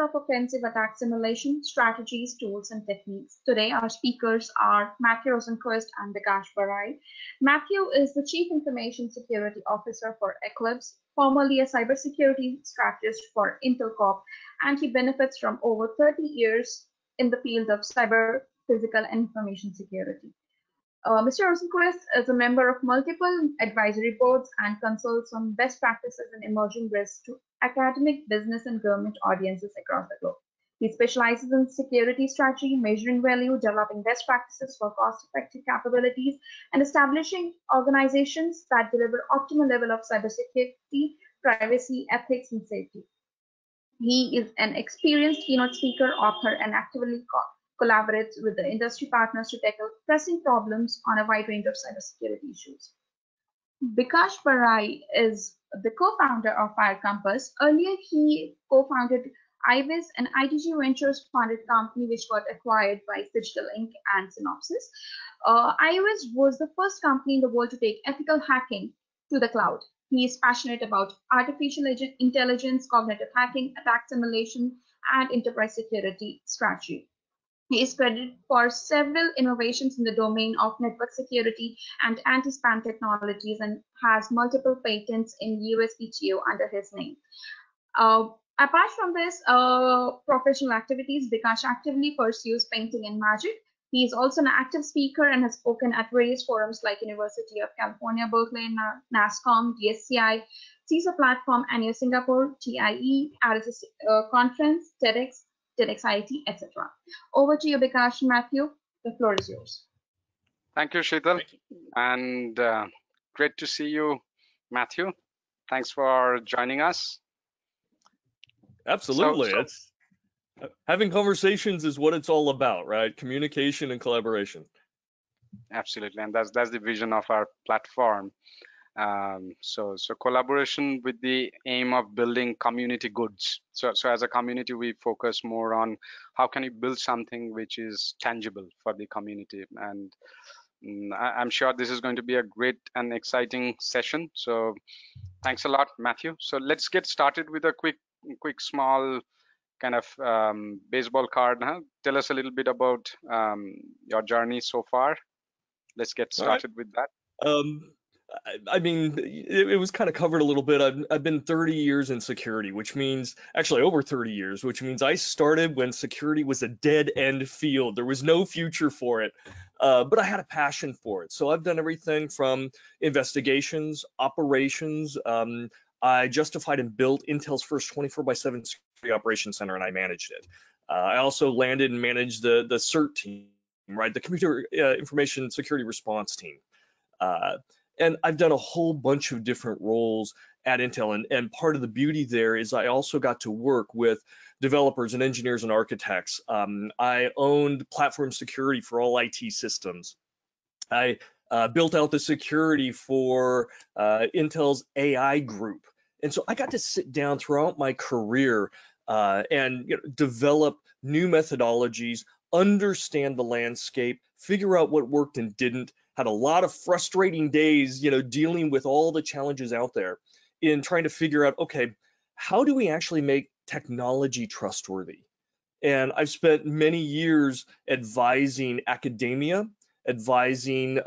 of offensive attack simulation, strategies, tools, and techniques. Today, our speakers are Matthew Rosenquist and Vikash Barai. Matthew is the Chief Information Security Officer for Eclipse, formerly a cybersecurity strategist for Intel Corp, and he benefits from over 30 years in the field of cyber, physical, and information security. Mr. Rosenquist is a member of multiple advisory boards and consults on best practices and emerging risks to academic, business, and government audiences across the globe. He specializes in security strategy, measuring value, developing best practices for cost-effective capabilities, and establishing organizations that deliver optimal level of cybersecurity, privacy, ethics, and safety. He is an experienced keynote speaker, author, and actively collaborates with the industry partners to tackle pressing problems on a wide range of cybersecurity issues. Bikash Barai is the co-founder of Fire Compass. Earlier, he co-founded IVIS, an ITG Ventures funded company which got acquired by Digital Inc. and Synopsys. IVIS was the first company in the world to take ethical hacking to the cloud. He is passionate about artificial intelligence, cognitive hacking, attack simulation, and enterprise security strategy. He is credited for several innovations in the domain of network security and anti-spam technologies and has multiple patents in USPTO under his name. Apart from this professional activities, Bikash actively pursues painting and magic. He is also an active speaker and has spoken at various forums like University of California, Berkeley, NASCOM, DSCI, CISA Platform, and Singapore, TIE, RSS Conference, TEDx, TEDxIT, etc. Over to you, Bikash. Matthew, the floor is yours. Thank you, Sheetal, and great to see you, Matthew. Thanks for joining us. Absolutely. It's having conversations is what it's all about, right? Communication and collaboration. Absolutely, and that's the vision of our platform. So collaboration with the aim of building community goods. So as a community, we focus more on how can you build something which is tangible for the community. And I'm sure this is going to be a great and exciting session. So thanks a lot, Matthew. So let's get started with a quick small kind of baseball card. Tell us a little bit about your journey so far. Let's get started with that. I mean, it was kind of covered a little bit. I've been 30 years in security, which means actually over 30 years, which means I started when security was a dead end field. There was no future for it, but I had a passion for it. So I've done everything from investigations, operations. I justified and built Intel's first 24/7 security operations center, and I managed it. I also landed and managed the CERT team, right? The Computer Information Security Response team. And I've done a whole bunch of different roles at Intel. And part of the beauty there is I also got to work with developers and engineers and architects. I owned platform security for all IT systems. I built out the security for Intel's AI group. And so I got to sit down throughout my career and develop new methodologies, understand the landscape, figure out what worked and didn't. Had a lot of frustrating days, dealing with all the challenges out there in trying to figure out, okay, how do we actually make technology trustworthy? And I've spent many years advising academia, advising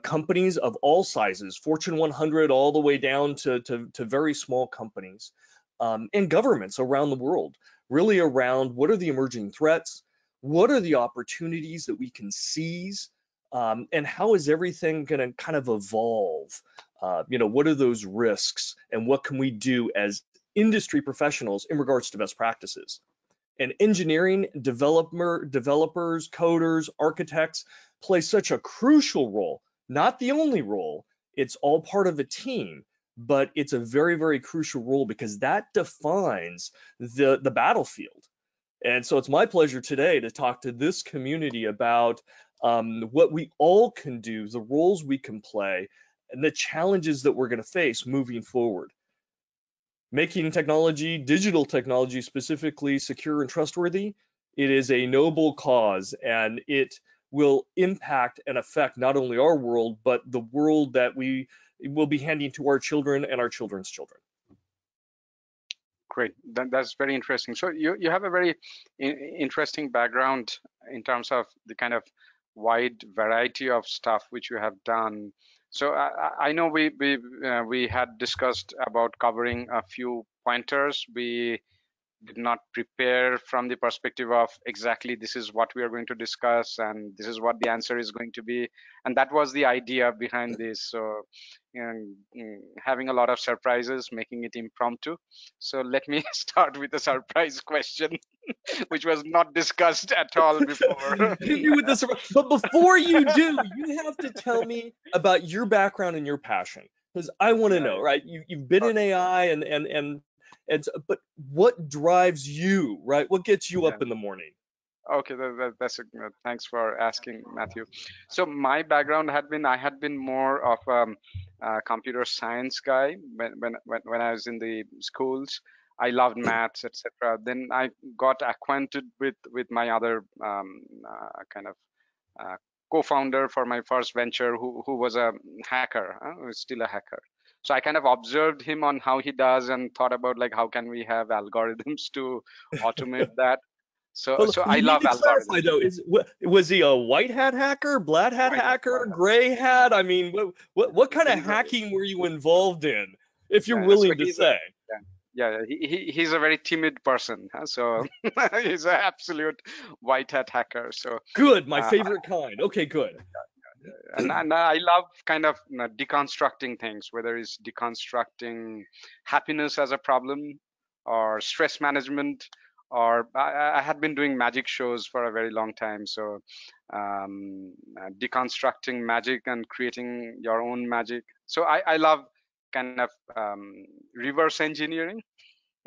companies of all sizes, Fortune 100 all the way down to very small companies, and governments around the world, really around what are the emerging threats, what are the opportunities that we can seize, and how is everything going to kind of evolve? What are those risks and what can we do as industry professionals in regards to best practices? And engineering, developers, coders, architects play such a crucial role, not the only role. It's all part of a team, but it's a very, very crucial role because that defines the battlefield. And so it's my pleasure today to talk to this community about what we all can do, the roles we can play, and the challenges that we're going to face moving forward. Making technology, digital technology specifically, secure and trustworthy, it is a noble cause, and it will impact and affect not only our world, but the world that we will be handing to our children and our children's children. Great. That's very interesting. So you have a very interesting background in terms of the kind of wide variety of stuff which you have done. So I know we had discussed about covering a few pointers. We did not prepare from the perspective of exactly this is what we are going to discuss and this is what the answer is going to be, and that was the idea behind this. So having a lot of surprises, making it impromptu. So let me start with a surprise question which was not discussed at all before. Hit me with this, but before you do, you have to tell me about your background and your passion, because I want to Yeah, know, yeah. right? You've been in Okay. AI but what drives you, right? What gets you Yeah. up in the morning? Okay, that's thanks for asking, Matthew. So my background had been I had been more of a computer science guy when I was in the schools. I loved maths, etc. Then I got acquainted with my other kind of uh, co-founder for my first venture, who was a hacker, who's still a hacker. So I kind of observed him on how he does and thought about like how can we have algorithms to automate that. So I You need love to clarify algorithms. though. Was he a white hat hacker, black hat White hat, hacker, white hat. gray hat? I mean, what kind of He's a hacking were you involved in, if you're yeah. So willing to say? he's a very timid person. So he's an absolute white hat hacker. So Good, my uh, favorite kind. Okay, good. and I love kind of deconstructing things, whether it's deconstructing happiness as a problem or stress management, or I had been doing magic shows for a very long time. So deconstructing magic and creating your own magic. So I love kind of reverse engineering,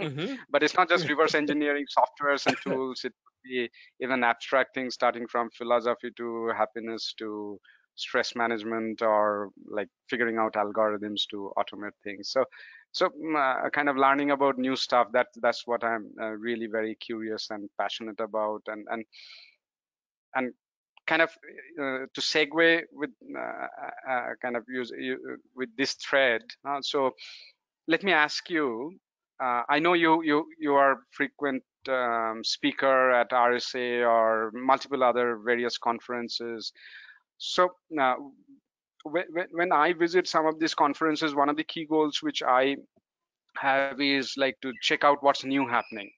Hmm. but it's not just reverse engineering softwares and tools. It could be even abstract things starting from philosophy to happiness to stress management, or like figuring out algorithms to automate things. So kind of learning about new stuff, that's what I'm really very curious and passionate about. And kind of to segue with kind of with this thread. So let me ask you. I know you are frequent speaker at RSA or multiple other various conferences. So when I visit some of these conferences, one of the key goals which I have is like to check out what's new happening.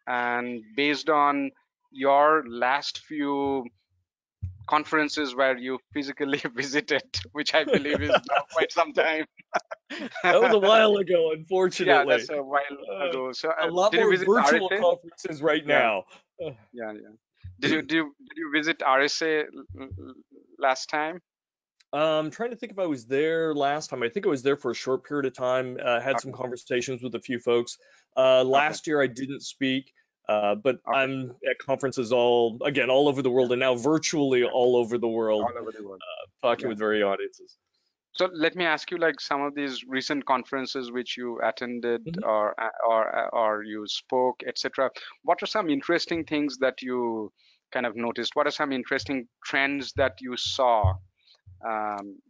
And based on your last few conferences where you physically visited, which I believe is now quite some time. That was a while ago, Yeah, unfortunately. that's a while Uh, ago. So a lot did you more visit virtual RSA? conferences right Yeah, now. yeah. Did you visit RSA last time? I'm trying to think if I was there last time. I think I was there for a short period of time. Had some Okay, conversations with a few folks. okay, Last year I didn't speak, but okay. I'm at conferences all over the Yeah, world, and now virtually yeah. all over the world, All over the world. talking Yeah. with various audiences. So let me ask you, like some of these recent conferences which you attended Mhm. or you spoke, etc. What are some interesting things that you kind of noticed? What are some interesting trends that you saw? Um,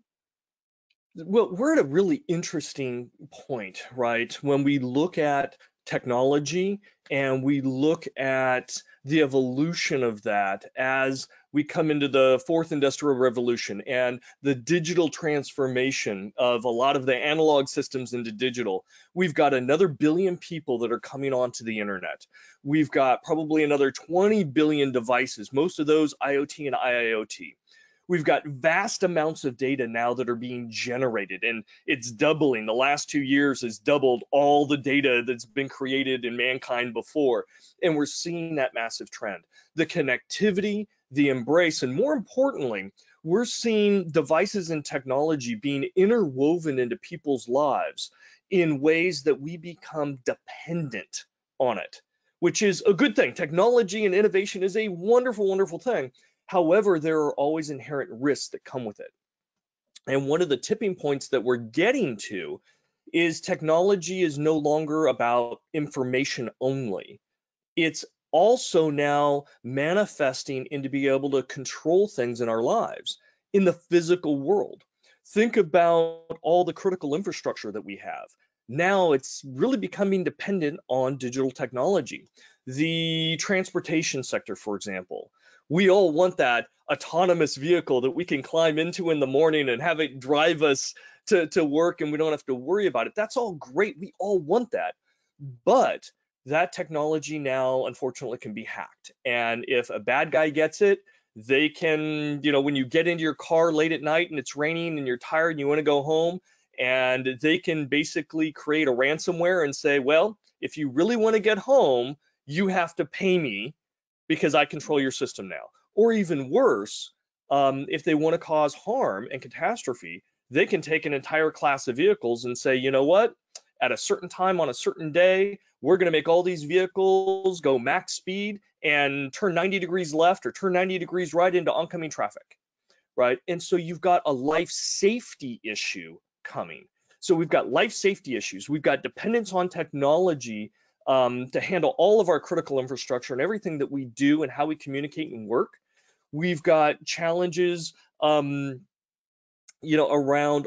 Well, we're at a really interesting point, right? When we look at technology and we look at the evolution of that as we come into the fourth industrial revolution and the digital transformation of a lot of the analog systems into digital. We've got another billion people that are coming onto the internet. We've got probably another 20 billion devices, most of those IoT and IIoT. We've got vast amounts of data now that are being generated, and it's doubling. The last 2 years has doubled all the data that's been created in mankind before. And we're seeing that massive trend. The connectivity, the embrace, and more importantly, we're seeing devices and technology being interwoven into people's lives in ways that we become dependent on it, which is a good thing. Technology and innovation is a wonderful, wonderful thing. However, there are always inherent risks that come with it. And one of the tipping points that we're getting to is technology is no longer about information only. It's also now manifesting into being able to control things in our lives in the physical world. Think about all the critical infrastructure that we have. now it's really becoming dependent on digital technology. The transportation sector, for example, we all want that autonomous vehicle that we can climb into in the morning and have it drive us to work and we don't have to worry about it. That's all great. We all want that. But that technology now, unfortunately, can be hacked. And if a bad guy gets it, they can, when you get into your car late at night and it's raining and you're tired and you want to go home, and they can basically create a ransomware and say, well, if you really want to get home, you have to pay me because I control your system now. Or even worse, if they want to cause harm and catastrophe, they can take an entire class of vehicles and say, you know what, at a certain time on a certain day, we're going to make all these vehicles go max speed and turn 90 degrees left or turn 90 degrees right into oncoming traffic, right? And so you've got a life safety issue coming. So we've got life safety issues. We've got dependence on technology to handle all of our critical infrastructure and everything that we do and how we communicate and work. We've got challenges, around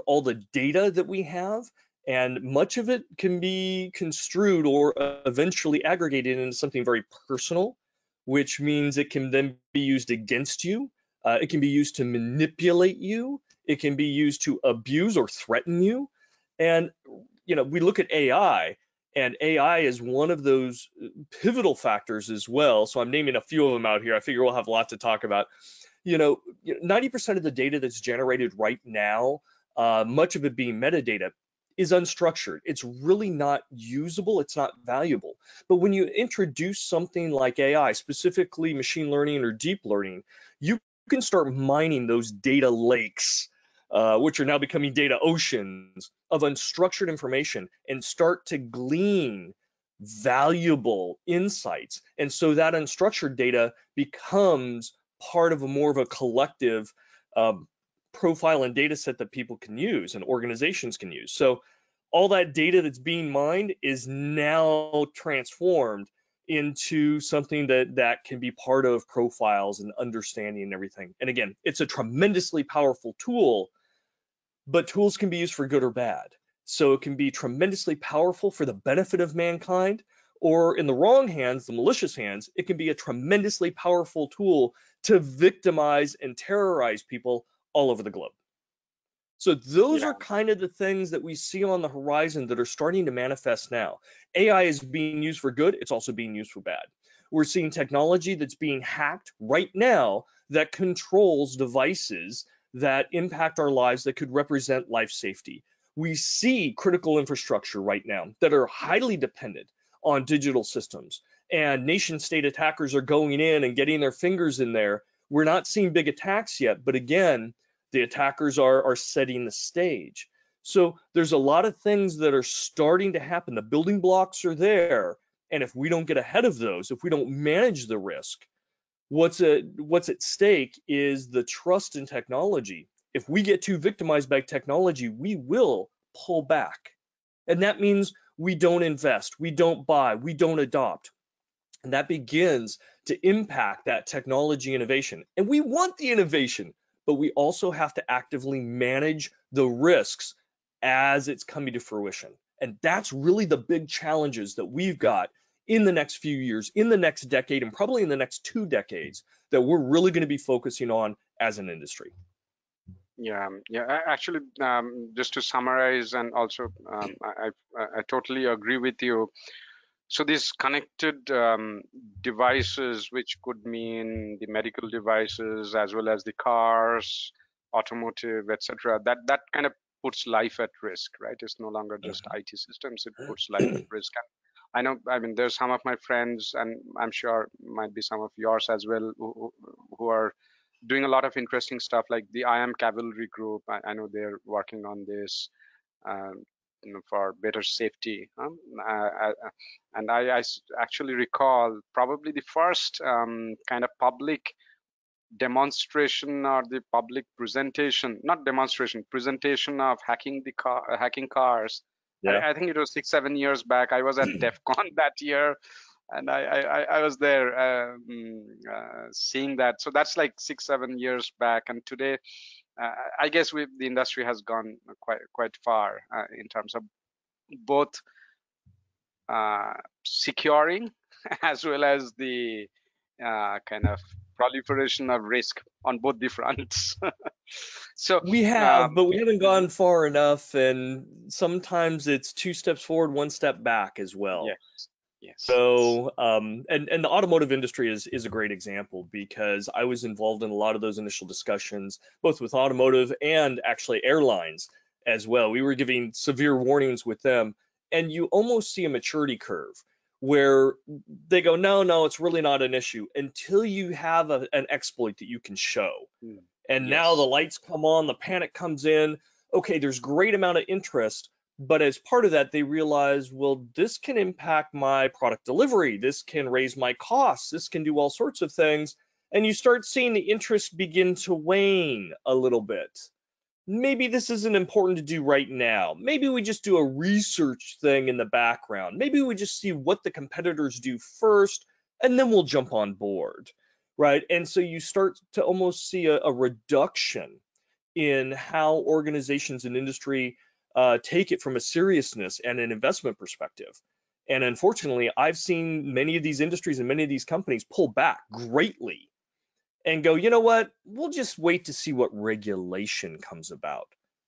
all the data that we have, and much of it can be construed or eventually aggregated into something very personal, which means it can then be used against you. It can be used to manipulate you. It can be used to abuse or threaten you. And, we look at AI, and AI is one of those pivotal factors as well. So I'm naming a few of them out here. I figure we'll have a lot to talk about. 90% of the data that's generated right now, much of it being metadata, is unstructured. It's really not usable. It's not valuable. But when you introduce something like AI, specifically machine learning or deep learning, you can start mining those data lakes, which are now becoming data oceans of unstructured information, and start to glean valuable insights. And so that unstructured data becomes part of a more of a collective profile and data set that people can use and organizations can use. So all that data that's being mined is now transformed into something that can be part of profiles and understanding and everything. And again, it's a tremendously powerful tool, but tools can be used for good or bad. So it can be tremendously powerful for the benefit of mankind, or in the wrong hands, the malicious hands, it can be a tremendously powerful tool to victimize and terrorize people all over the globe. So those are kind of the things that we see on the horizon that are starting to manifest now. AI is being used for good. It's also being used for bad. We're seeing technology that's being hacked right now that controls devices that impact our lives that could represent life safety. We see critical infrastructure right now that are highly dependent on digital systems, and nation state attackers are going in and getting their fingers in there. We're not seeing big attacks yet, but again, the attackers are setting the stage. So there's a lot of things that are starting to happen. The building blocks are there. And if we don't get ahead of those, if we don't manage the risk, what's at stake is the trust in technology. If we get too victimized by technology, we will pull back. And that means we don't invest, we don't buy, we don't adopt. And that begins to impact that technology innovation. And we want the innovation, but we also have to actively manage the risks as it's coming to fruition. And that's really the big challenges that we've got in the next few years, in the next decade, and probably in the next 2 decades that we're really going to be focusing on as an industry. Yeah. Actually, just to summarize, and also I totally agree with you. So these connected devices, which could mean the medical devices as well as the cars, automotive, etc., that kind of puts life at risk, right? It's no longer just IT systems; it puts life at risk. And I mean, there's some of my friends, and I'm sure might be some of yours as well, who are doing a lot of interesting stuff, like the I Am Cavalry group. I know they're working on this. Um, for better safety. And I actually recall probably the first kind of public demonstration or the public presentation, not demonstration, presentation of hacking cars. Yeah. I think it was 6-7 years back. I was at DEF CON that year, and I was there seeing that. So that's like 6-7 years back, and today I guess the industry has gone quite far in terms of both securing as well as the kind of proliferation of risk on both the fronts. So We have, but we haven't gone far enough, and sometimes it's 2 steps forward, 1 step back as well. yes, yes. So, and the automotive industry is a great example, because I was involved in a lot of those initial discussions, both with automotive and actually airlines as well. We were giving severe warnings with them, and you almost see a maturity curve where they go, no, no, it's really not an issue, until you have an exploit that you can show. And now the Yes. lights come on, the panic comes in. Okay, there's great amount of interest, but as part of that, they realize, well, this can impact my product delivery. This can raise my costs. This can do all sorts of things. And you start seeing the interest begin to wane a little bit. Maybe this isn't important to do right now. Maybe we just do a research thing in the background. Maybe we just see what the competitors do first, and then we'll jump on board, right? And so you start to almost see a reduction in how organizations and industry take it from a seriousness and an investment perspective. And unfortunately, I've seen many of these industries and many of these companies pull back greatly and go, you know what, we'll just wait to see what regulation comes about.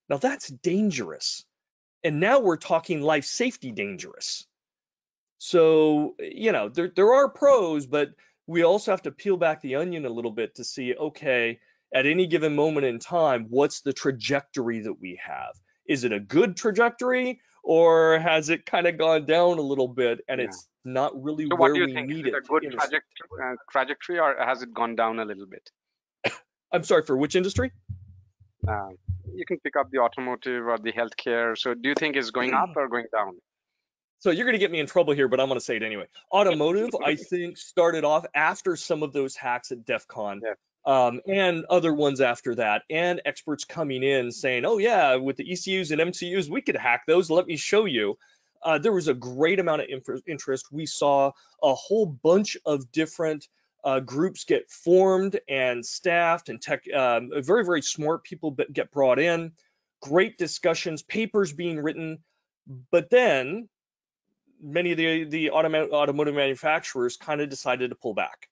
Now that's dangerous. And now we're talking life safety dangerous. So, there are pros, but we also have to peel back the onion a little bit to see, okay, at any given moment in time, what's the trajectory that we have? Is it a good trajectory, or has it kind of gone down a little bit and Yeah. it's not really So what where do you we think? need Is it it a good in trajectory, or has it gone down a little bit? I'm sorry, for which industry? You can pick up the automotive or the healthcare. So do you think it's going up or going down? So you're going to get me in trouble here, but I'm going to say it anyway. Automotive, I think, started off after some of those hacks at DEF CON, Yeah. and other ones after that, and experts coming in saying, oh yeah, with the ECUs and MCUs, we could hack those. Let me show you. There was a great amount of interest. We saw a whole bunch of different groups get formed and staffed, and very, very smart people get brought in. Great discussions, papers being written. But then many of the automotive manufacturers kind of decided to pull back.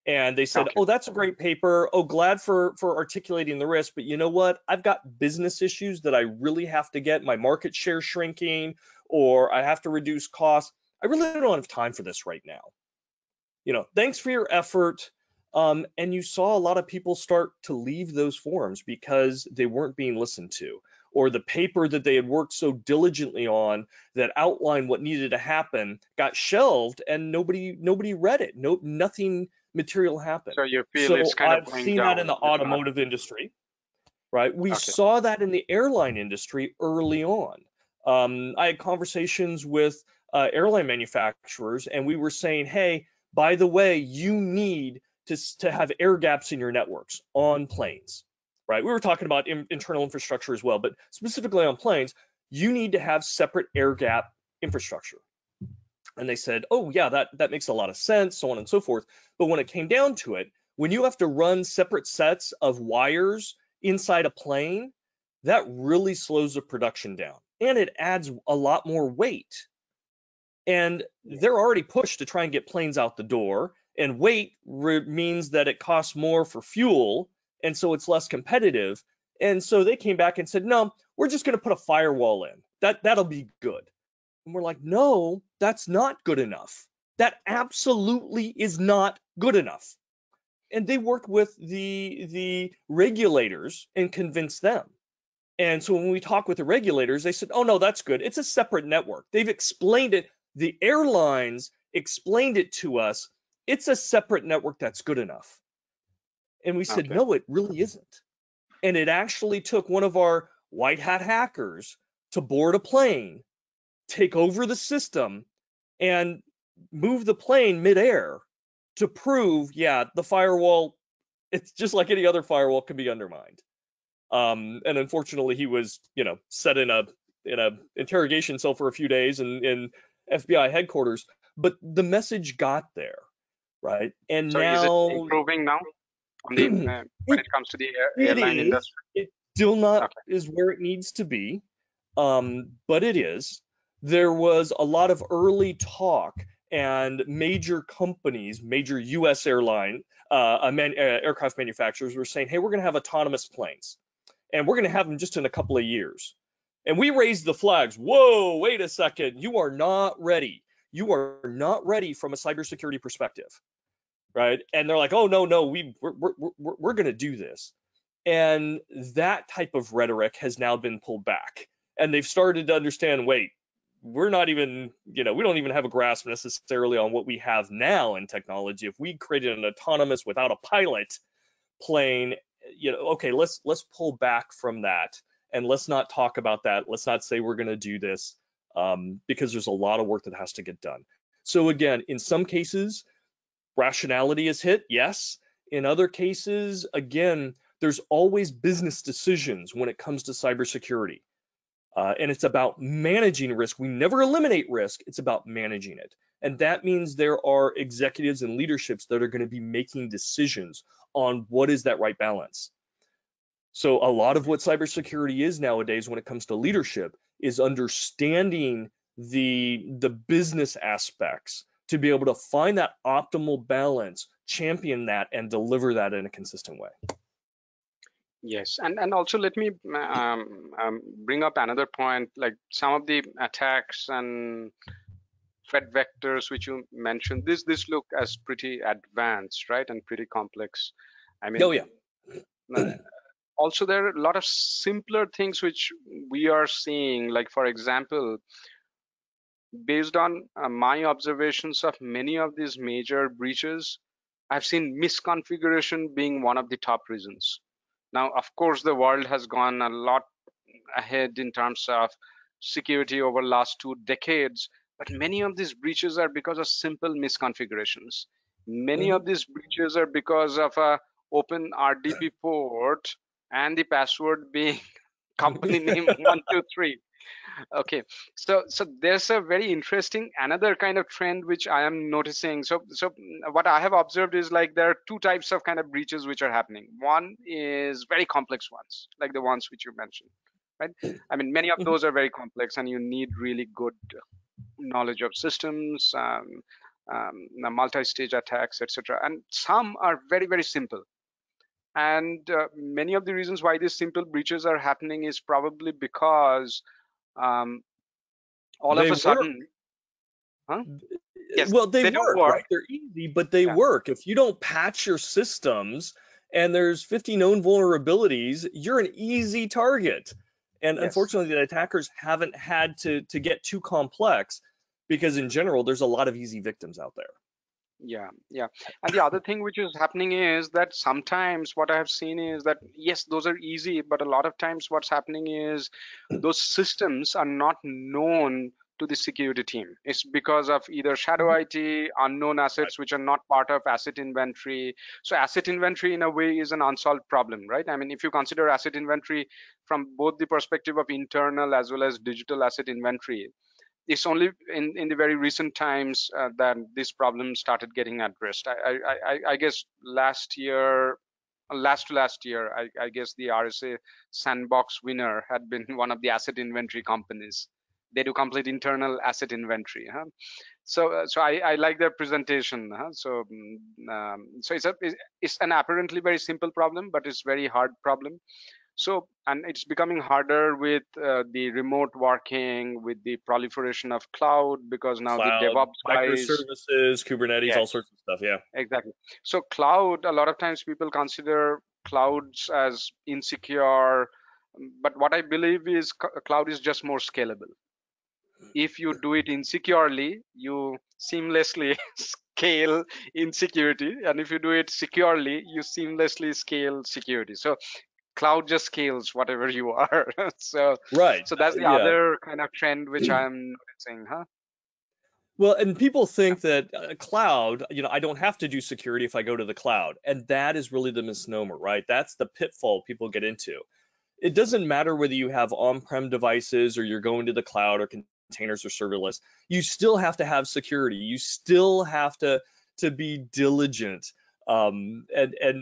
And they said, Okay. oh, that's a great paper. Oh, glad for articulating the risk. But you know what? I've got business issues that I really have to get. My market share shrinking, or I have to reduce costs. I really don't have time for this right now. Thanks for your effort. And you saw a lot of people start to leave those forums because they weren't being listened to, or the paper that they had worked so diligently on that outlined what needed to happen got shelved, and nobody read it. Nothing material happened. So you feel So it's kind of I've going seen down. that in the It's not. automotive industry, right? We Okay. saw that in the airline industry early on. I had conversations with airline manufacturers, and we were saying, hey, by the way, you need to have air gaps in your networks on planes, right? We were talking about internal infrastructure as well, but specifically on planes, you need to have separate air gap infrastructure. And they said, oh yeah, that makes a lot of sense, so on and so forth. But when it came down to it, when you have to run separate sets of wires inside a plane, that really slows the production down, and it adds a lot more weight. And they're already pushed to try and get planes out the door, and weight means that it costs more for fuel, and so it's less competitive. And so they came back and said, no, we're just going to put a firewall in. That'll be good. And we're like, no, that's not good enough. That absolutely is not good enough. And they worked with the regulators and convinced them. And so when we talk with the regulators, they said, oh, no, that's good. It's a separate network. They've explained it. The airlines explained it to us. It's a separate network that's good enough. And we said, Okay. no, it really isn't. And it actually took one of our white hat hackers to board a plane, take over the system, and move the plane midair to prove, yeah, the firewall, it's just like any other firewall, can be undermined. And unfortunately, he was, set in a interrogation cell for a few days in FBI headquarters. But the message got there, right? And So now is it improving now on the when it comes to the airline industry? It still not Okay. is where it needs to be, but it is. there was a lot of early talk, and major companies, major U.S. aircraft manufacturers were saying, hey, we're going to have autonomous planes, and we're going to have them just in a couple of years. And we raised the flags. Whoa, wait a second. You are not ready. You are not ready from a cybersecurity perspective, right? And they're like, oh, no, we're going to do this. And that type of rhetoric has now been pulled back. And they've started to understand, wait, we're not even, we don't even have a grasp necessarily on what we have now in technology. If we created an autonomous without a pilot plane, okay, let's pull back from that, and let's not talk about that. Let's not say we're going to do this, because there's a lot of work that has to get done. So again, in some cases, rationality is hit, yes. In other cases, again, there's always business decisions when it comes to cybersecurity. And it's about managing risk. We never eliminate risk, it's about managing it. And that means there are executives and leaderships that are going to be making decisions on what is that right balance. So a lot of what cybersecurity is nowadays when it comes to leadership is understanding the business aspects to be able to find that optimal balance, champion that, and deliver that in a consistent way. Yes, and also let me bring up another point, like some of the attacks and threat vectors which you mentioned. This look as pretty advanced, right, and pretty complex. I mean, oh yeah. Also, there are a lot of simpler things which we are seeing. Like, for example, based on my observations of many of these major breaches, I've seen misconfiguration being one of the top reasons. Now, of course, the world has gone a lot ahead in terms of security over last 2 decades, but many of these breaches are because of simple misconfigurations. Many of these breaches are because of a open RDP port and the password being company name 123. Okay, so there's a very interesting another kind of trend which I am noticing. So what I have observed is, like, there are 2 types of kind of breaches which are happening. One is very complex ones, like the ones which you mentioned, right? I mean, many of those are very complex, and you need really good knowledge of systems, multi-stage attacks, etc. And some are very, very simple. And many of the reasons why these simple breaches are happening is probably because all of a sudden, yes, well, they don't work, right? They're easy, but they work. If you don't patch your systems and there's 50 known vulnerabilities, you're an easy target. And unfortunately, the attackers haven't had to get too complex, because in general, there's a lot of easy victims out there. Yeah. And the other thing which is happening is that sometimes what I have seen is that, yes, those are easy, but a lot of times what's happening is those systems are not known to the security team. It's because of either shadow IT, unknown assets which are not part of asset inventory. So asset inventory in a way is an unsolved problem, right? I mean, if you consider asset inventory from both the perspective of internal as well as digital asset inventory, it's only in the very recent times that this problem started getting addressed. I guess last to last year, I guess the RSA Sandbox winner had been one of the asset inventory companies. They do complete internal asset inventory. So I like their presentation. So it's an apparently very simple problem, but it's very hard problem. So, and it's becoming harder with the remote working, with the proliferation of cloud, because now the DevOps guys, microservices, Kubernetes, all sorts of stuff. Yeah, exactly. So cloud, a lot of times people consider clouds as insecure, but what I believe is cloud is just more scalable. If you do it insecurely, you seamlessly scale insecurity, and if you do it securely, you seamlessly scale security. So cloud just scales whatever you are. So that's the other kind of trend which I'm noticing. Well, and people think that cloud, I don't have to do security if I go to the cloud, and that is really the misnomer, right? That's the pitfall people get into. It doesn't matter whether you have on-prem devices or you're going to the cloud or containers or serverless. You still have to have security. You still have to be diligent and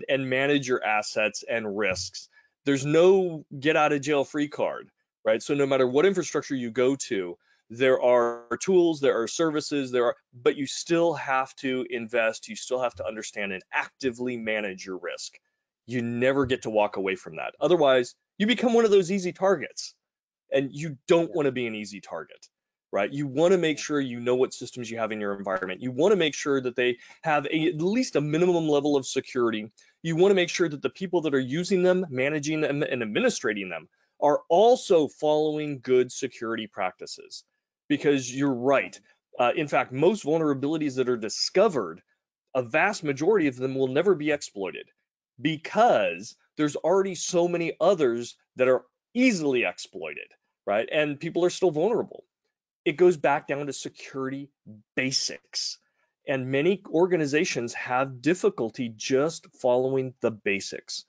manage your assets and risks. There's no get out of jail free card, right? So no matter what infrastructure you go to, There are tools, there are services, but you still have to invest, you still have to understand and actively manage your risk. You never get to walk away from that. Otherwise, you become one of those easy targets, and you don't want to be an easy target, right? You want to make sure you know what systems you have in your environment. You want to make sure that they have at least a minimum level of security. You want to make sure that the people that are using them, managing them, and administrating them are also following good security practices. Because you're right. In fact, most vulnerabilities that are discovered, a vast majority of them will never be exploited because there's already so many others that are easily exploited, right? And people are still vulnerable. It goes back down to security basics. And many organizations have difficulty just following the basics.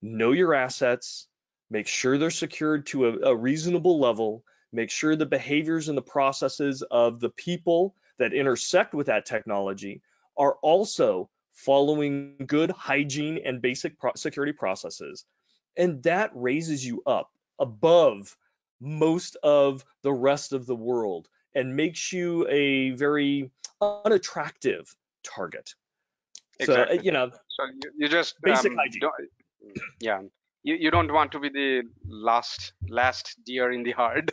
Know your assets, make sure they're secured to a reasonable level, make sure the behaviors and the processes of the people that intersect with that technology are also following good hygiene and basic security processes. And that raises you up above most of the rest of the world and makes you a very unattractive target. So, Exactly. So you just basic hygiene. yeah, you don't want to be the last deer in the herd.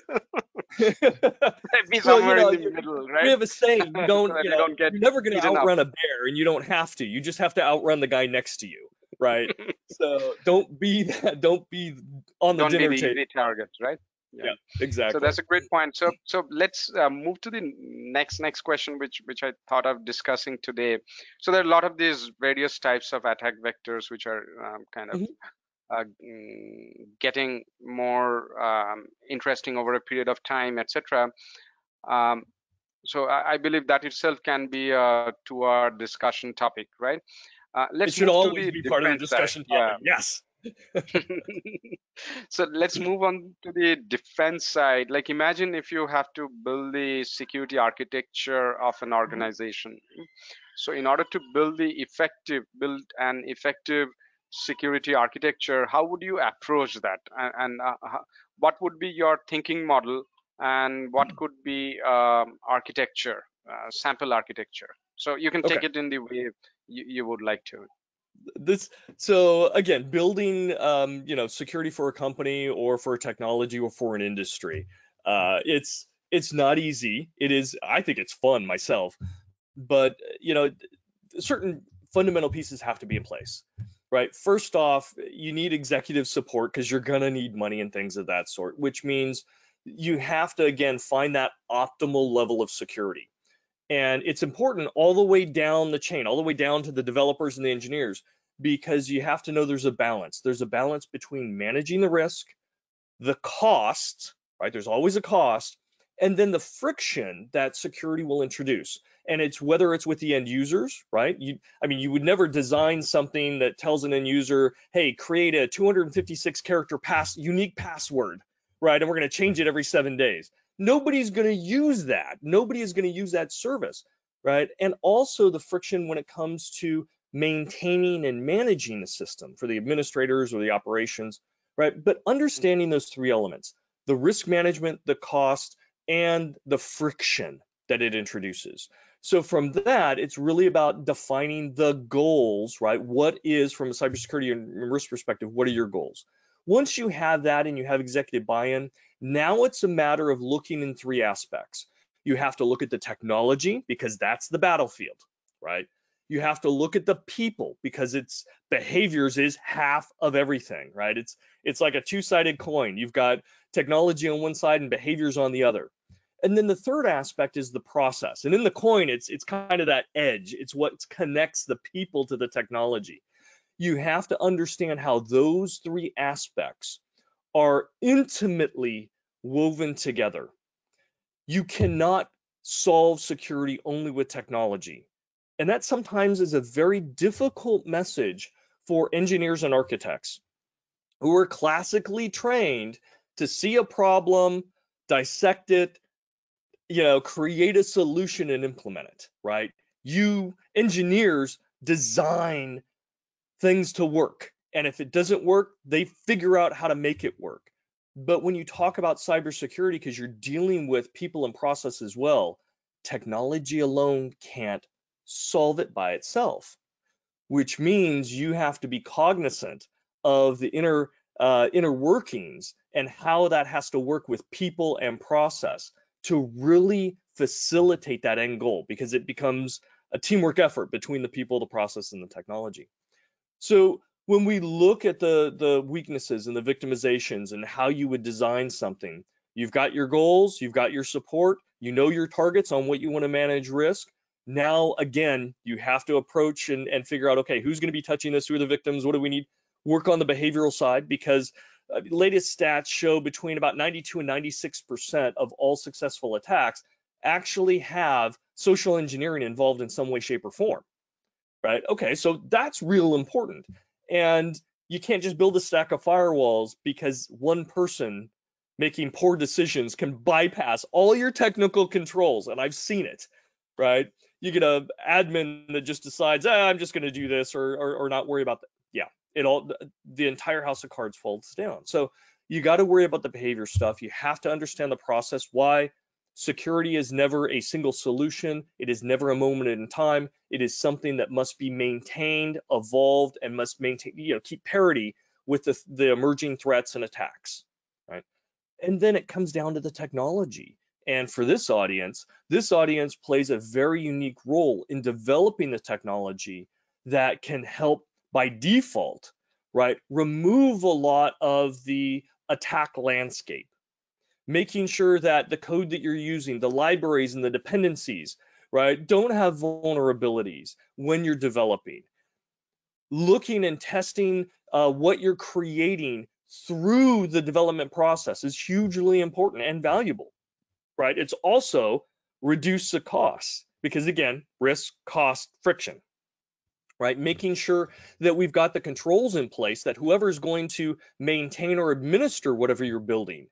Be Well, somewhere in the middle, we right? have a saying, So that you don't get you're never going to eaten up. outrun a bear, and you don't have to. You just have to outrun the guy next to you, right? So don't be that. Don't be on the Don't be dinner the table. easy target, right? Yeah. Yeah, So exactly. that's a great point. So let's move to the next question, which I thought of discussing today. So there are a lot of these various types of attack vectors which are kind of Mhm. getting more interesting over a period of time, etc. Um, so I believe that itself can be a 2-hour discussion topic, right? It Let's should move to always the be part of the defense side. discussion Yeah. topic. Yes. So let's move on to the defense side. Like imagine if you have to build the security architecture of an organization. So in order to build an effective security architecture, how would you approach that? And what would be your thinking model, and what could be architecture, sample architecture? So you can Okay. take it in the way you would like to. So again, building security for a company or for a technology or for an industry, it's not easy. I think it's fun myself, but certain fundamental pieces have to be in place, right? First off, you need executive support because you're gonna need money and things of that sort, which means you have to again find that optimal level of security. And it's important all the way down the chain, all the way down to the developers and the engineers, because you have to know there's a balance. There's a balance between managing the risk, the cost, right? There's always a cost, and then the friction that security will introduce. And it's whether it's with the end users, right? You would never design something that tells an end user, hey, create a 256 character unique password, right? And we're going to change it every 7 days. Nobody's going to use that. Nobody is going to use that service, right? And also the friction when it comes to maintaining and managing the system for the administrators or the operations, right? But understanding those three elements, the risk management, the cost, and the friction that it introduces. So from that, it's really about defining the goals, right? What is, from a cybersecurity and risk perspective, what are your goals? Once you have that and you have executive buy-in, now it's a matter of looking in three aspects. You have to look at the technology because that's the battlefield, right? You have to look at the people because it's behaviors is half of everything, right? It's like a two-sided coin. You've got technology on one side and behaviors on the other. And then the third aspect is the process. And in the coin, it's kind of that edge. It's what connects the people to the technology. You have to understand how those three aspects are intimately woven together. You cannot solve security only with technology. And that sometimes is a very difficult message for engineers and architects who are classically trained to see a problem, dissect it, create a solution and implement it, right? You engineers design things to work. And if it doesn't work, they figure out how to make it work. But when you talk about cybersecurity, because you're dealing with people and process as well, technology alone can't solve it by itself, which means you have to be cognizant of the inner workings and how that has to work with people and process to really facilitate that end goal, because it becomes a teamwork effort between the people, the process, and the technology. So when we look at the weaknesses and the victimizations and how you would design something, you've got your goals, you've got your support, you know your targets on what you want to manage risk. Now, again, you have to approach and figure out, okay, who's going to be touching this? Who are the victims? What do we need? Work on the behavioral side, because latest stats show between about 92 and 96% of all successful attacks actually have social engineering involved in some way, shape, or form. Right? Okay, so that's real important. And you can't just build a stack of firewalls because one person making poor decisions can bypass all your technical controls. And I've seen it, right? You get an admin that just decides, I'm just going to do this or not worry about that. Yeah, the entire house of cards falls down. So you got to worry about the behavior stuff. You have to understand the process. Why? Security is never a single solution. It is never a moment in time. It is something that must be maintained, evolved, and must maintain, keep parity with the emerging threats and attacks, right? And then it comes down to the technology. And for this audience plays a very unique role in developing the technology that can help by default, right, remove a lot of the attack landscape, making sure that the code that you're using, the libraries and the dependencies, right, don't have vulnerabilities when you're developing. Looking and testing what you're creating through the development process is hugely important and valuable, right? It's also reduce the costs because, again, risk, cost, friction, right? Making sure that we've got the controls in place that whoever's going to maintain or administer whatever you're building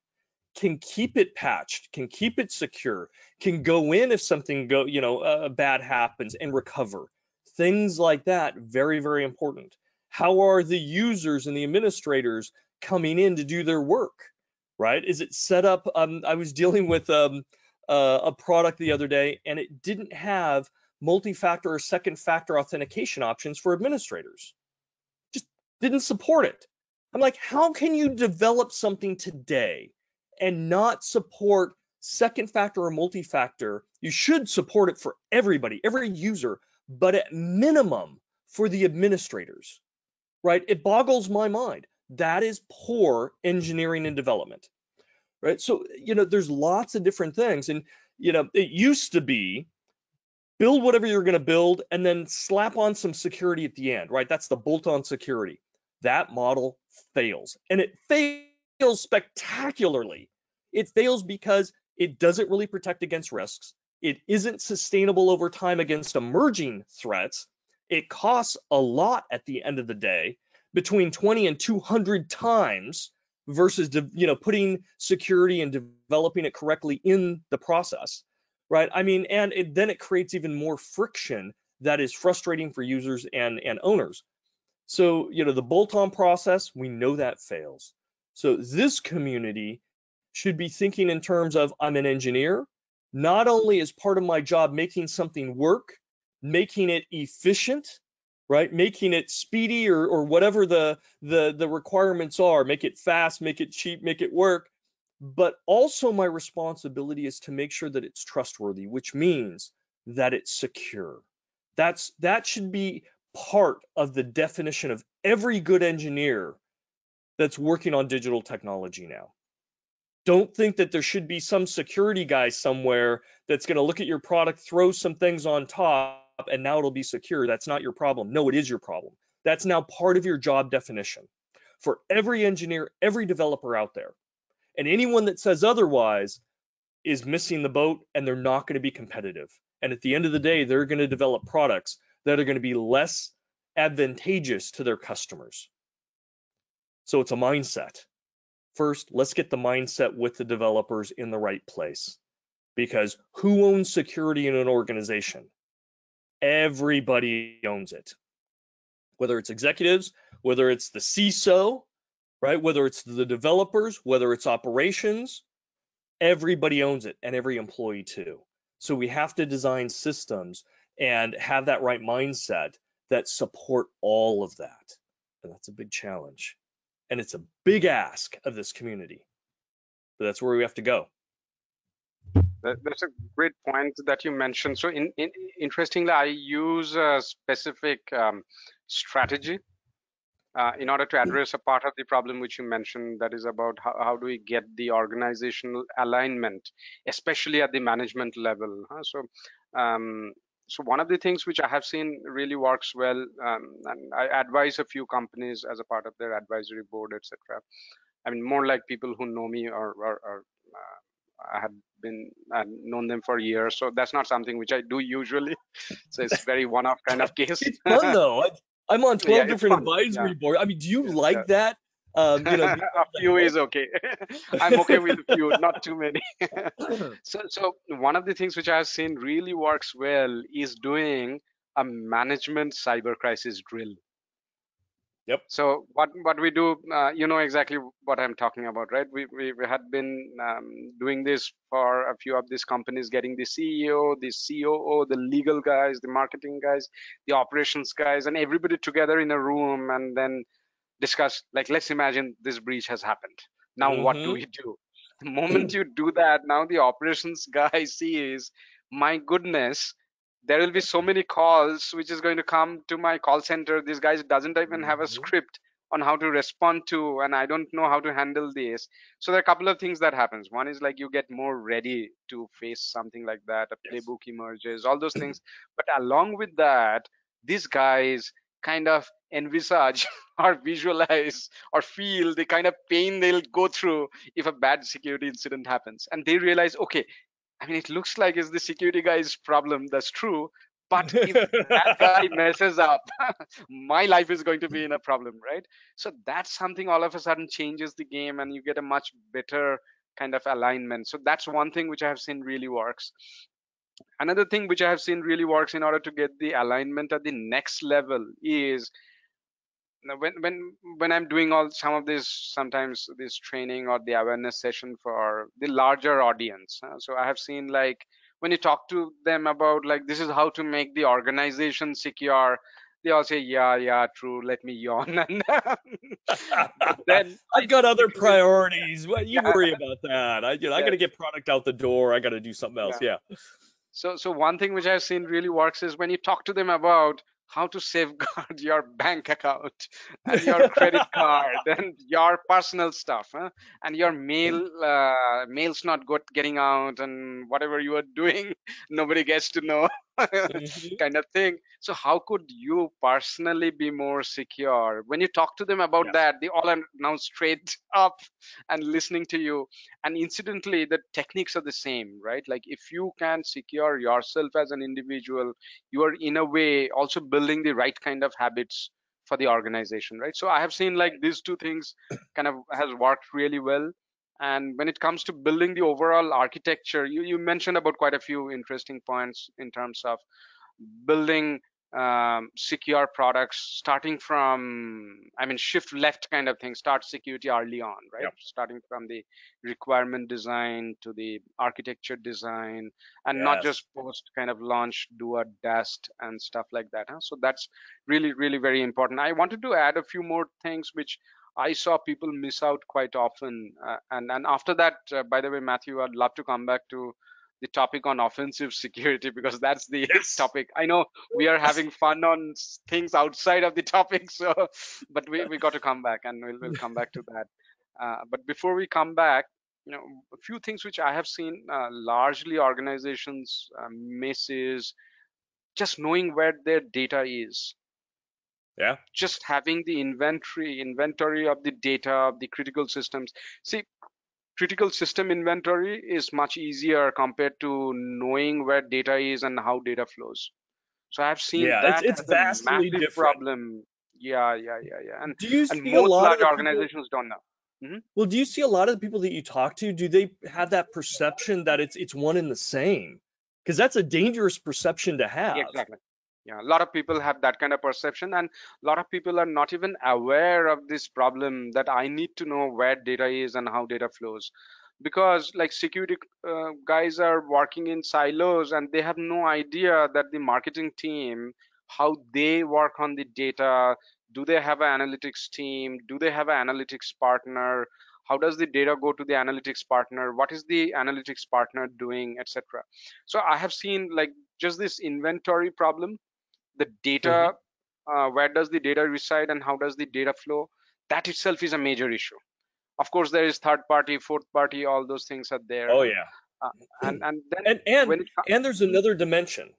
can keep it patched, can keep it secure, can go in if something bad happens and recover. Things like that, very, very important. How are the users and the administrators coming in to do their work, right? Is it set up? I was dealing with a product the other day, and it didn't have multi-factor or second factor authentication options for administrators. Just didn't support it. I'm like, how can you develop something today and not support second factor or multi-factor? You should support it for everybody, every user, but at minimum for the administrators, right? It boggles my mind. That is poor engineering and development, right? So, there's lots of different things. And, it used to be build whatever you're going to build and then slap on some security at the end, right? That's the bolt-on security. That model fails, and it fails spectacularly. It fails because it doesn't really protect against risks. It isn't sustainable over time against emerging threats. It costs a lot at the end of the day, between 20 and 200 times versus putting security and developing it correctly in the process, right? I mean, and then it creates even more friction that is frustrating for users and owners. So, the bolt-on process, we know that fails. So this community should be thinking in terms of, I'm an engineer, not only as part of my job making something work, making it efficient, right? Making it speedy or whatever the requirements are, make it fast, make it cheap, make it work. But also my responsibility is to make sure that it's trustworthy, which means that it's secure. That should be part of the definition of every good engineer that's working on digital technology now. Don't think that there should be some security guy somewhere that's going to look at your product, throw some things on top, and now it'll be secure. That's not your problem. No, it is your problem. That's now part of your job definition for every engineer, every developer out there. And anyone that says otherwise is missing the boat, and they're not going to be competitive. And at the end of the day, they're going to develop products that are going to be less advantageous to their customers. So it's a mindset. First, let's get the mindset with the developers in the right place. Because who owns security in an organization? Everybody owns it. Whether it's executives, whether it's the CISO, right? Whether it's the developers, whether it's operations, everybody owns it, and every employee too. So we have to design systems and have that right mindset that support all of that. And that's a big challenge. And it's a big ask of this community. But that's where we have to go. That's a great point that you mentioned. So, interestingly, I use a specific strategy in order to address a part of the problem which you mentioned, that is about how do we get the organizational alignment, especially at the management level. So one of the things which I have seen really works well, and I advise a few companies as a part of their advisory board, etc. I mean, more like people who know me or I had been known them for years, so that's not something which I do usually. So it's very one-off kind of case. It's fun though. I'm on 12 Yeah, it's different fun. advisory Yeah, boards. I mean, do you yeah, like yeah. that? A few is okay. I'm okay with a few, not too many. So one of the things which I have seen really works well is doing a management cyber crisis drill. Yep. So what we do, you know exactly what I'm talking about, right? We had been doing this for a few of these companies, getting the CEO, the COO, the legal guys, the marketing guys, the operations guys, and everybody together in a room, and then discuss, like, let's imagine this breach has happened. Now what do Mm-hmm. we do? The moment you do that, now the operations guy sees, my goodness, there will be so many calls which is going to come to my call center. This guy doesn't even have a script on how to respond to, and I don't know how to handle this. So there are a couple of things that happens. One is like you get more ready to face something like that. A Yes. playbook emerges, all those things. But along with that, these guys kind of envisage or visualize or feel the kind of pain they'll go through if a bad security incident happens, and they realize, okay, I mean, it looks like it's the security guy's problem, that's true, but if that guy messes up, my life is going to be in a problem, right? So that's something all of a sudden changes the game, and you get a much better kind of alignment. So that's one thing which I have seen really works. Another thing which I have seen really works in order to get the alignment at the next level is, now when I'm doing all some of this, sometimes this training or the awareness session for the larger audience, so I have seen, like, when you talk to them about, like, this is how to make the organization secure, they all say, yeah, true, let me yawn. And but then I I've got other speak to them. priorities. What you Yeah, worry about that? I got yes, to get product out the door. I got to do something else. yeah. Yeah. So one thing which I've seen really works is when you talk to them about how to safeguard your bank account and your credit card and your personal stuff, and your mail's not getting out, and whatever you are doing, nobody gets to know, Mhm. kind of thing. So how could you personally be more secure? When you talk to them about Yes. that, they all are now straight up and listening to you. And incidentally, the techniques are the same, right? Like, if you can secure yourself as an individual, you are in a way also building the right kind of habits for the organization, right? So I have seen, like, these two things kind of has worked really well. And when it comes to building the overall architecture, you mentioned about quite a few interesting points in terms of building secure products, starting from, I mean, shift left kind of thing, start security early on, right? Yep. Starting from the requirement design to the architecture design, and not Yes. just post kind of launch, do a dust and stuff like that. So that's really, really very important. I wanted to add a few more things which I saw people miss out quite often. And after that, by the way, Matthew, I'd love to come back to the topic on offensive security, because that's the Yes. topic. I know we are having fun on things outside of the topic, so but we got to come back, and we'll come back to that. But before we come back, a few things which I have seen largely organizations miss is just knowing where their data is, Yeah. just having the inventory of the data of the critical systems. See, critical system inventory is much easier compared to knowing where data is and how data flows. So I've seen Yeah. It's that it's as a vastly massive different. problem. Yeah. And Do you and see a most lot of large the people? organizations don't know. Hmm. Well, do you see a lot of the people that you talk to? Do they have that perception that it's one and the same? Because that's a dangerous perception to Yeah, have. exactly. Yeah, a lot of people have that kind of perception, and a lot of people are not even aware of this problem that I need to know where data is and how data flows. Because like security guys are working in silos and they have no idea that the marketing team, how they work on the data. Do they have an analytics team? Do they have an analytics partner? How does the data go to the analytics partner? What is the analytics partner doing, etc. So I have seen like just this inventory problem, the Hmm. data, where does the data reside and how does the data flow, that itself is a major issue. Of course there is third party, fourth party, all those things are there. Oh yeah. uh, and then And and when it and there's another dimension.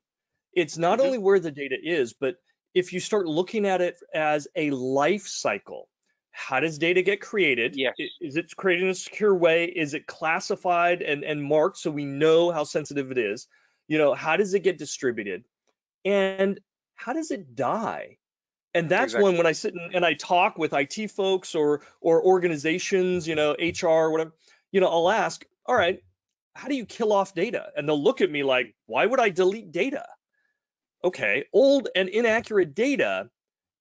It's not Mhm. only where the data is, but if you start looking at it as a life cycle, how does data get created? Yes, Is it created in a secure way? Is it classified and marked so we know how sensitive it is? How does it get distributed? And how does it die? And that's exactly. when I sit and I talk with IT folks or organizations, HR, whatever, I'll ask, all right, how do you kill off data? And they'll look at me like, why would I delete data? Okay, old and inaccurate data,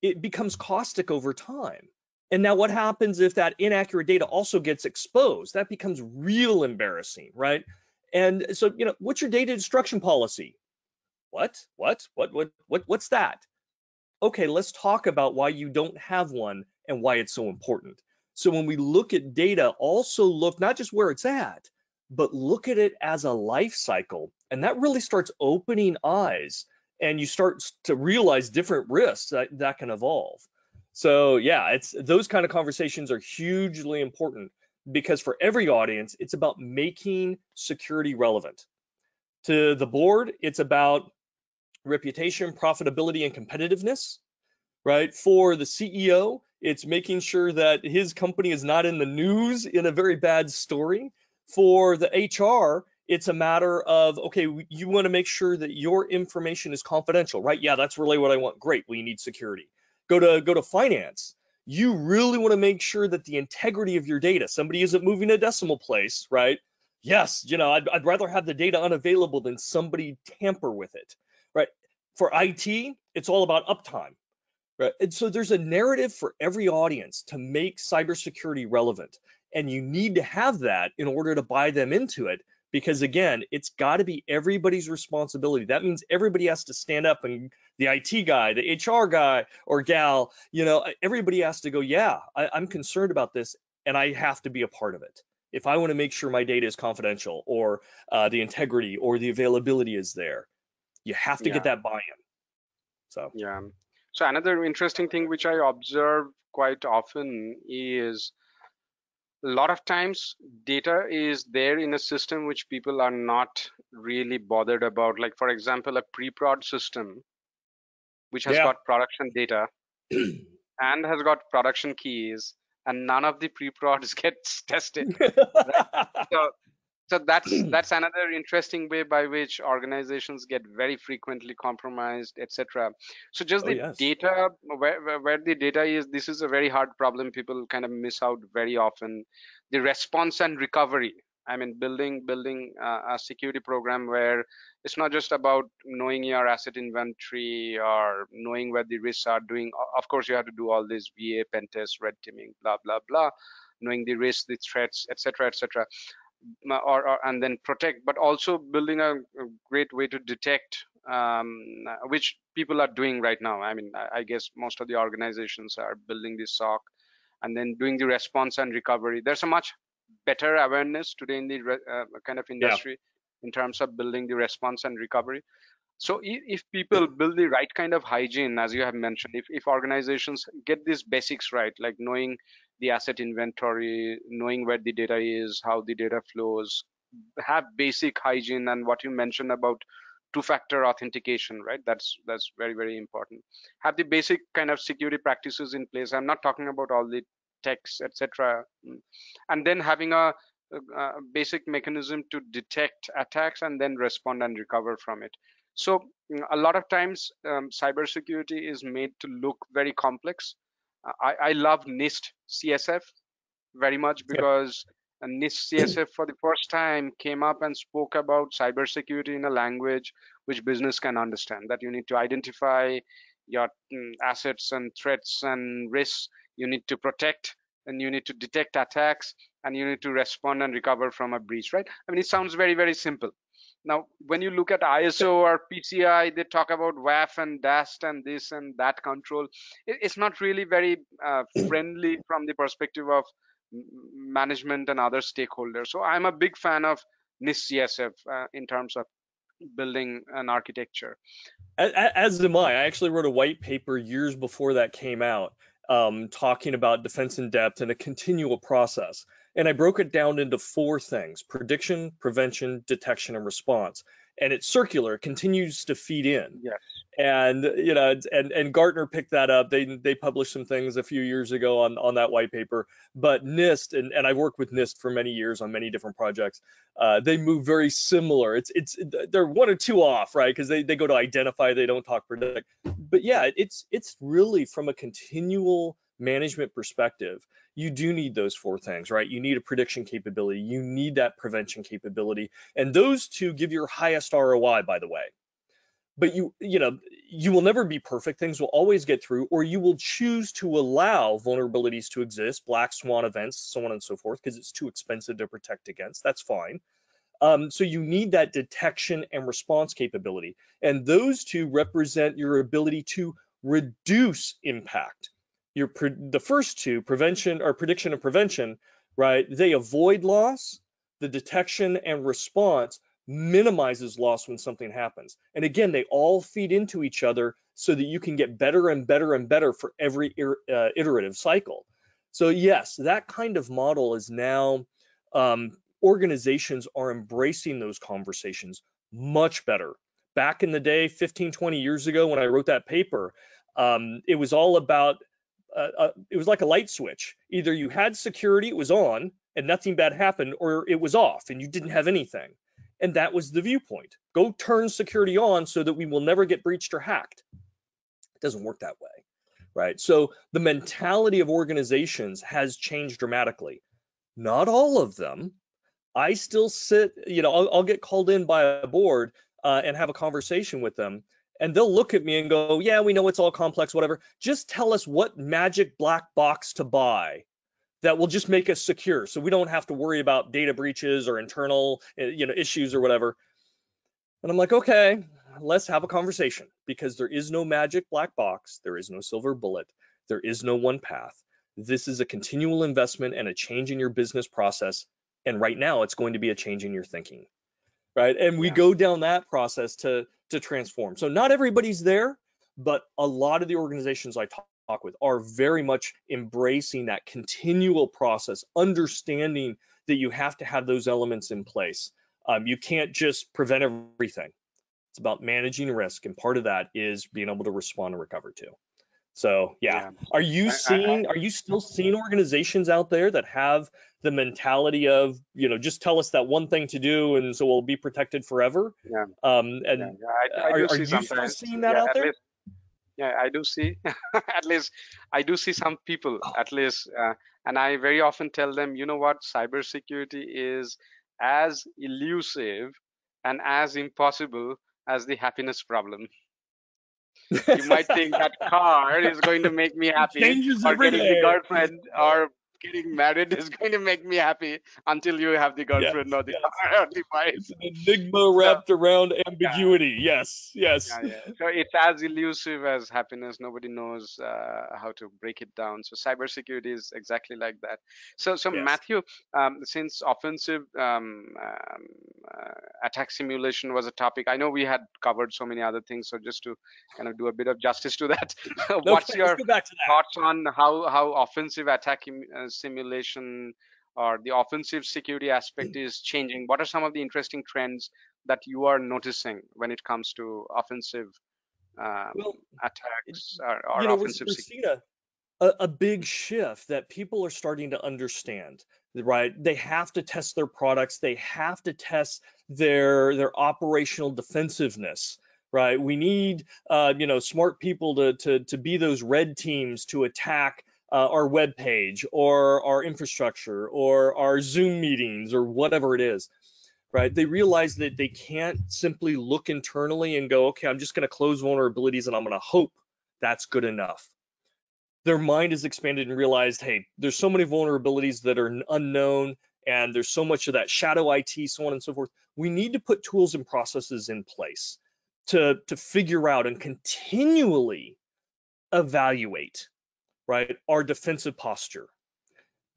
it becomes caustic over time. And now what happens if that inaccurate data also gets exposed? That becomes real embarrassing, right? And so, what's your data destruction policy? What's that? Okay, let's talk about why you don't have one and why it's so important. So when we look at data, also look not just where it's at, but look at it as a life cycle. And that really starts opening eyes and you start to realize different risks that can evolve. So yeah, it's those kind of conversations are hugely important because for every audience, it's about making security relevant. To the board, it's about reputation, profitability, and competitiveness, right? For the CEO, it's making sure that his company is not in the news in a very bad story. For the HR, it's a matter of, okay, you want to make sure that your information is confidential, right? Yeah, that's really what I want. Great. We need security. Go to finance. You really want to make sure that the integrity of your data, somebody isn't moving a decimal place, right? Yes, I'd rather have the data unavailable than somebody tamper with it, right? For IT, it's all about uptime. Right. And so there's a narrative for every audience to make cybersecurity relevant. And you need to have that in order to buy them into it. Because again, it's got to be everybody's responsibility. That means everybody has to stand up and the IT guy, the HR guy or gal, everybody has to go, yeah, I'm concerned about this and I have to be a part of it. If I want to make sure my data is confidential or the integrity or the availability is there, you have to get Yeah, that buy-in. So, yeah. So another interesting thing which I observe quite often is a lot of times data is there in a system which people are not really bothered about. Like for example, a pre-prod system which has yeah. got production data and has got production keys, and none of the pre-prods gets tested, right? So so that's another interesting way by which organizations get very frequently compromised, etc. So just Oh, the yes. data, where the data is, this is a very hard problem people kind of miss out very often. The response and recovery, I mean building a security program where it's not just about knowing your asset inventory or knowing where the risks are doing. Of course you have to do all this VA, pen test, red teaming, blah blah blah, knowing the risks, the threats, etc., etc., or and then protect, but also building a great way to detect, which people are doing right now. I mean, I guess most of the organizations are building this SOC and then doing the response and recovery. There's a much better awareness today in the kind of Yeah. industry in terms of building the response and recovery. So if people build the right kind of hygiene, as you have mentioned, if organizations get these basics right, like knowing the asset inventory, knowing where the data is, how the data flows, have basic hygiene, and what you mentioned about two-factor authentication, right? That's very, very important. Have the basic kind of security practices in place. I'm not talking about all the techs, etc. And then having a basic mechanism to detect attacks and then respond and recover from it. So a lot of times cybersecurity is made to look very complex. I love NIST CSF very much Yeah. because and NIST CSF for the first time came up and spoke about cybersecurity in a language which business can understand, that you need to identify your assets and threats and risks, you need to protect, and you need to detect attacks, and you need to respond and recover from a breach, right? I mean, it sounds very, very simple. Now, when you look at ISO or PCI, they talk about WAF and DAST and this and that control. It's not really very friendly from the perspective of management and other stakeholders. So I'm a big fan of NIST CSF in terms of building an architecture. As am I. I actually wrote a white paper years before that came out, talking about defense in depth and a continual process. And I broke it down into 4 things: prediction, prevention, detection, and response. And it's circular, it continues to feed in. Yes. And and Gartner picked that up. They published some things a few years ago on that white paper. But NIST, and I've worked with NIST for many years on many different projects. They move very similar. They're 1 or 2 off, right? Because they go to identify, they don't talk predict. But yeah, it's really from a continual management perspective. You do need those 4 things, right? You need a prediction capability, you need that prevention capability, and those 2 give your highest ROI, by the way. But you will never be perfect. Things will always get through, or you will choose to allow vulnerabilities to exist, black swan events, so on and so forth, because it's too expensive to protect against. That's fine. So you need that detection and response capability. And those 2 represent your ability to reduce impact. The first 2, prevention or prediction and prevention, right? They avoid loss. The detection and response minimizes loss when something happens. And again, they all feed into each other so that you can get better and better and better for every iterative cycle. So yes, that kind of model is now, organizations are embracing those conversations much better. Back in the day, 15, 20 years ago, when I wrote that paper, it was all about, it was like a light switch. Either you had security, it was on, and nothing bad happened, or it was off and you didn't have anything. And that was the viewpoint. Go turn security on so that we will never get breached or hacked. It doesn't work that way, right? So the mentality of organizations has changed dramatically. Not all of them. I still sit, I'll get called in by a board and have a conversation with them, and they'll look at me and go, yeah, we know it's all complex, whatever. Just tell us what magic black box to buy that will just make us secure, so we don't have to worry about data breaches or internal, issues or whatever. And I'm like, okay, let's have a conversation, because there is no magic black box. There is no silver bullet. There is no one path. This is a continual investment and a change in your business process. And right now it's going to be a change in your thinking, right? And we go down that process to transform. So not everybody's there, but a lot of the organizations I talk with are very much embracing that continual process, understanding that you have to have those elements in place. You can't just prevent everything. It's about managing risk, and part of that is being able to respond and recover too. So yeah. Are you still seeing organizations out there that have the mentality of, just tell us that one thing to do and so we'll be protected forever? I are you still seeing that out there? Yeah, I do see. At least I do see some people, at least, and I very often tell them, you know what, cybersecurity is as elusive and as impossible as the happiness problem. You might think that car is going to make me happy, or getting the girlfriend or getting married is going to make me happy, until you have the girlfriend or the car or the wife. It's an enigma wrapped around ambiguity. Yes. So it's as elusive as happiness. Nobody knows how to break it down. So cybersecurity is exactly like that. So yes. Matthew, since offensive attack simulation was a topic, I know we had covered so many other things. So just to kind of do a bit of justice to that, what's your thoughts on how offensive attack simulation or the offensive security aspect is changing? What are some of the interesting trends that you are noticing when it comes to offensive attacks or offensive security? We're seeing a big shift that people are starting to understand, right? They have to test their products. They have to test their operational defensiveness, right? We need smart people to be those red teams to attack our web page or our infrastructure or our Zoom meetings or whatever it is, right? They realize that they can't simply look internally and go, okay, I'm just going to close vulnerabilities and I'm going to hope that's good enough. Their mind is expanded and realized, hey, there's so many vulnerabilities that are unknown, and there's so much of that shadow IT, so on and so forth. We need to put tools and processes in place to figure out and continually evaluate, right, our defensive posture.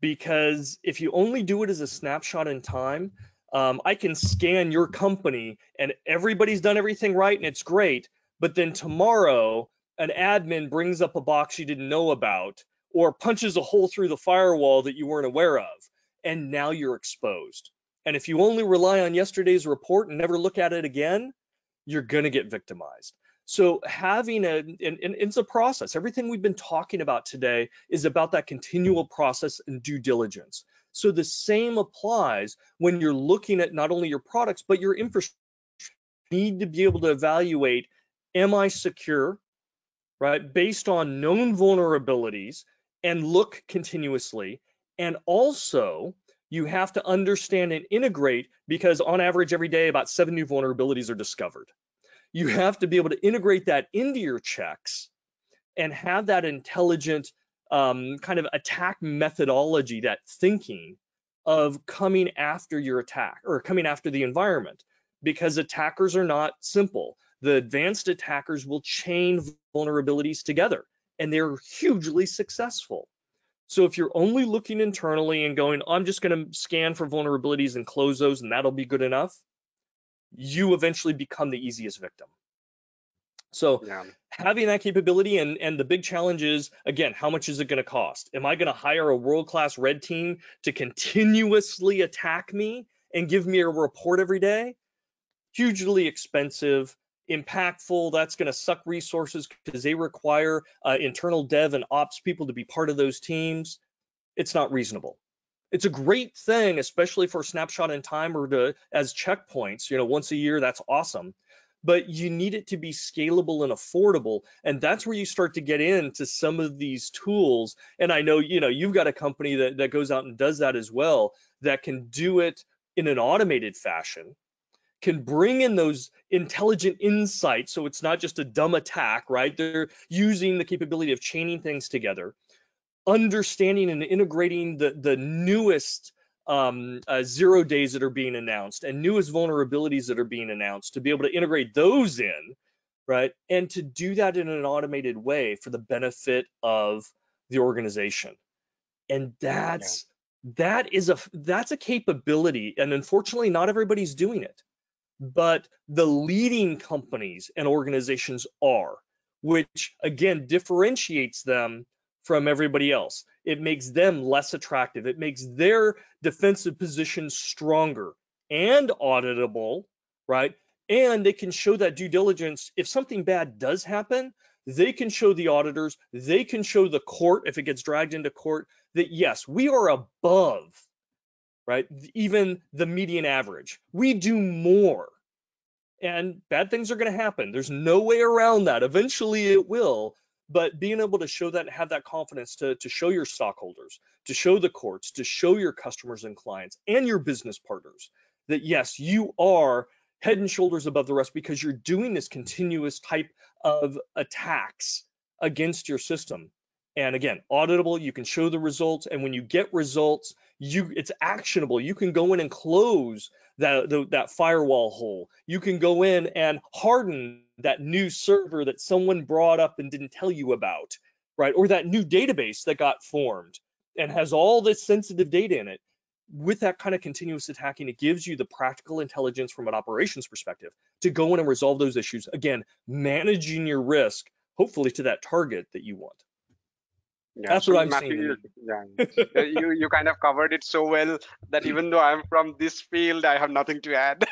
Because if you only do it as a snapshot in time, I can scan your company and everybody's done everything right and it's great, but then tomorrow an admin brings up a box you didn't know about or punches a hole through the firewall that you weren't aware of, and now you're exposed. And if you only rely on yesterday's report and never look at it again, you're going to get victimized. So having and it's a process. Everything we've been talking about today is about that continual process and due diligence. So the same applies when you're looking at not only your products, but your infrastructure. You need to be able to evaluate, am I secure, right, based on known vulnerabilities, and look continuously. And also, you have to understand and integrate, because on average every day about 7 new vulnerabilities are discovered. You have to be able to integrate that into your checks and have that intelligent kind of attack methodology, that thinking of coming after your attack or coming after the environment, because attackers are not simple. The advanced attackers will chain vulnerabilities together, and they're hugely successful. So if you're only looking internally and going, I'm just going to scan for vulnerabilities and close those and that'll be good enough, you eventually become the easiest victim. So Yeah. having that capability, and the big challenge is, again, how much is it going to cost? Am I going to hire a world-class red team to continuously attack me and give me a report every day? Hugely expensive, impactful. That's going to suck resources because they require internal dev and ops people to be part of those teams. It's not reasonable. It's a great thing, especially for a snapshot in time or as checkpoints, once a year, that's awesome. But you need it to be scalable and affordable. And that's where you start to get into some of these tools. And I know, you've got a company that goes out and does that as well, that can do it in an automated fashion, can bring in those intelligent insights. So it's not just a dumb attack, right? They're using the capability of chaining things together, understanding and integrating the newest 0 days that are being announced and newest vulnerabilities that are being announced, to be able to integrate those in, right? And to do that in an automated way for the benefit of the organization. And that's a capability. And unfortunately, not everybody's doing it, but the leading companies and organizations are, which again differentiates them from everybody else. It makes them less attractive. It makes their defensive position stronger and auditable, right? And they can show that due diligence. If something bad does happen, they can show the auditors, they can show the court if it gets dragged into court, that yes, we are above, right, even the median average. We do more. And bad things are going to happen. There's no way around that. Eventually it will. But being able to show that and have that confidence to show your stockholders, to show the courts, to show your customers and clients and your business partners that yes, you are head and shoulders above the rest, because you're doing this continuous type of attacks against your system. And again, auditable, you can show the results. And when you get results, it's actionable. You can go in and close that firewall hole. You can go in and harden that new server that someone brought up and didn't tell you about, right? Or that new database that got formed and has all this sensitive data in it. With that kind of continuous attacking, it gives you the practical intelligence from an operations perspective to go in and resolve those issues. Again, managing your risk, hopefully to that target that you want. Yeah, That's so what I'm Matthew, seeing. you kind of covered it so well that even though I'm from this field, I have nothing to add.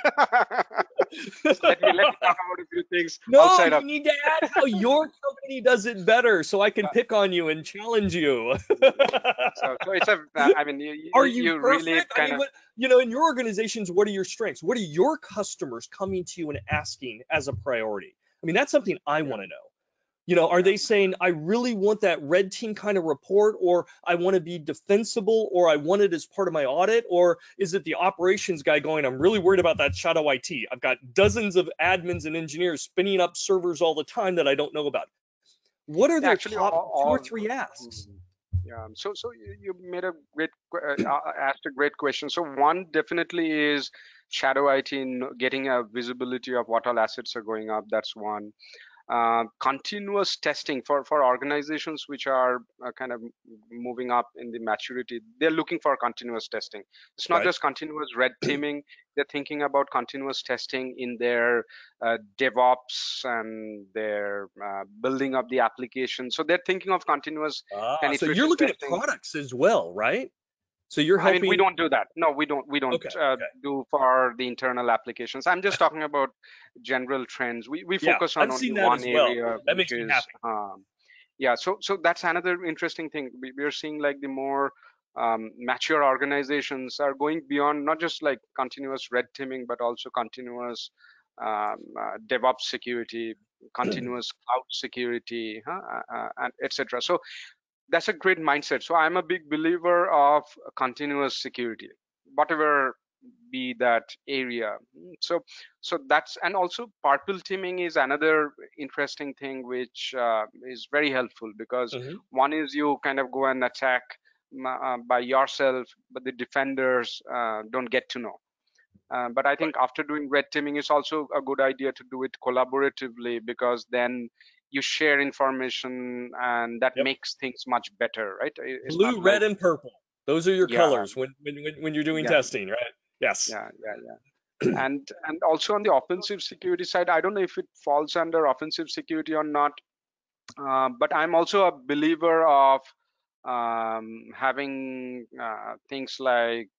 Let me talk about a few things No, outside you of. need to add how your company does it better so I can pick on you and challenge you. So it's a. I mean, Are you you really perfect? I kind mean, of. in your organizations, what are your strengths? What are your customers coming to you and asking as a priority? I mean, that's something I want to know. You know, are they saying, I really want that red team kind of report, or I want to be defensible, or I want it as part of my audit? Or is it the operations guy going, I'm really worried about that shadow IT. I've got dozens of admins and engineers spinning up servers all the time that I don't know about. What are their Actually, top two or all three asks? yeah. So you made a asked a great question. So one definitely is shadow IT in getting a visibility of what all assets are going up. That's one. Continuous testing for organizations which are kind of moving up in the maturity, they're looking for continuous testing. It's not Right. just continuous red teaming. They're thinking about continuous testing in their DevOps and their building of the application. So they're thinking of continuous So you're penetration looking at testing. products as well, right? So you're I mean, we helping. don't do that. No, we don't. We don't Okay. Okay. do for the internal applications. I'm just talking about general trends. We Yeah, focus on I've only seen that one as well. area, That which makes me is happy. yeah. So that's another interesting thing. We are seeing like the more mature organizations are going beyond not just like continuous red teaming, but also continuous DevOps security, continuous cloud security, and etc. So that's a great mindset. So I'm a big believer of continuous security, whatever be that area. So that's, and also purple teaming is another interesting thing which is very helpful, because Hmm. one is you kind of go and attack by yourself, but the defenders don't get to know. But I think after doing red teaming, it's also a good idea to do it collaboratively, because then you share information and that Yep. makes things much better, right? It's not Blue, like, red, and purple. Those are your yeah, colors when you're doing yeah, testing, right? Yes. yeah. And also on the offensive security side, I don't know if it falls under offensive security or not, but I'm also a believer of having things like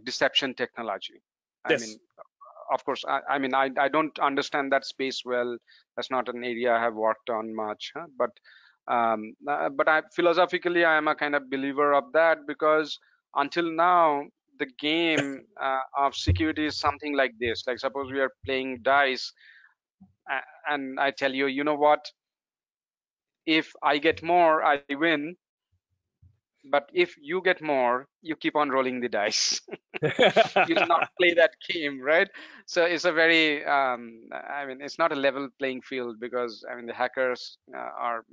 deception technology. I Yes. mean, of course, I mean, I don't understand that space well. That's not an area I have worked on much, huh? But philosophically, I am a kind of believer of that, because until now, the game of security is something like this. Like, suppose we are playing dice, and I tell you, you know what? If I get more, I win. But if you get more, you keep on rolling the dice. You'll not play that game, right? So it's a very I mean, it's not a level playing field, because I mean the hackers are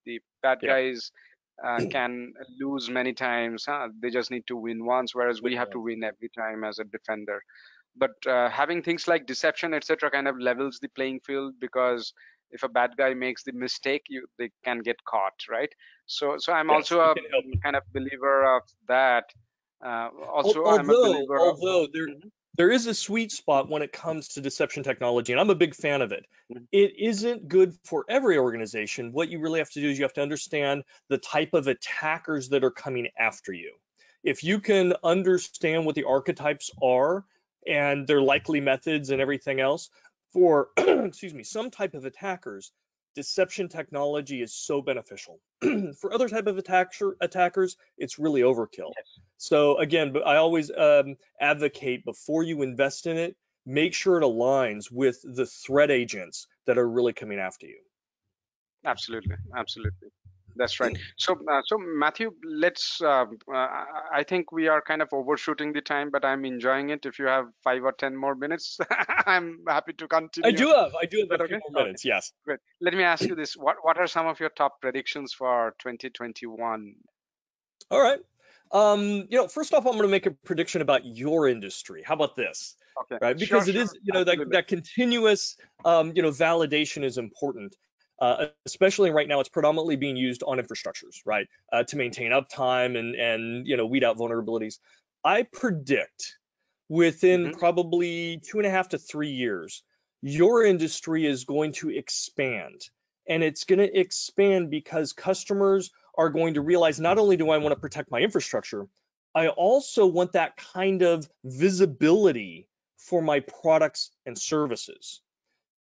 the bad Yeah. guys can lose many times, huh? They just need to win once, whereas we Win have to once. win every time as a defender. But having things like deception, etc., kind of levels the playing field, because if a bad guy makes the mistake, they can get caught, right? So I'm Yes, also it a can help. kind of believer of that. Also, I'm a believer of. Although there is a sweet spot when it comes to deception technology, and I'm a big fan of it. Mhm. It isn't good for every organization. What you really have to do is you have to understand the type of attackers that are coming after you. If you can understand what the archetypes are and their likely methods and everything else for, excuse me, some type of attackers, deception technology is so beneficial. For other type of attackers, it's really overkill. Yes. So again, but I always advocate before you invest in it, make sure it aligns with the threat agents that are really coming after you. Absolutely, absolutely. That's right. So Matthew, let's. I think we are kind of overshooting the time, but I'm enjoying it. If you have 5 or 10 more minutes, I'm happy to continue. I do Is have that a few okay? more Okay, minutes. Yes. great. Let me ask you this: What are some of your top predictions for 2021? All right. First off, I'm going to make a prediction about your industry. How about this? Okay, Right? sure, Because it sure, is, absolutely. that continuous, validation is important. Especially right now, it's predominantly being used on infrastructures, right? To maintain uptime and weed out vulnerabilities. I predict within Hmm. probably 2.5 to 3 years, your industry is going to expand. And it's going to expand because customers are going to realize not only do I want to protect my infrastructure, I also want that kind of visibility for my products and services.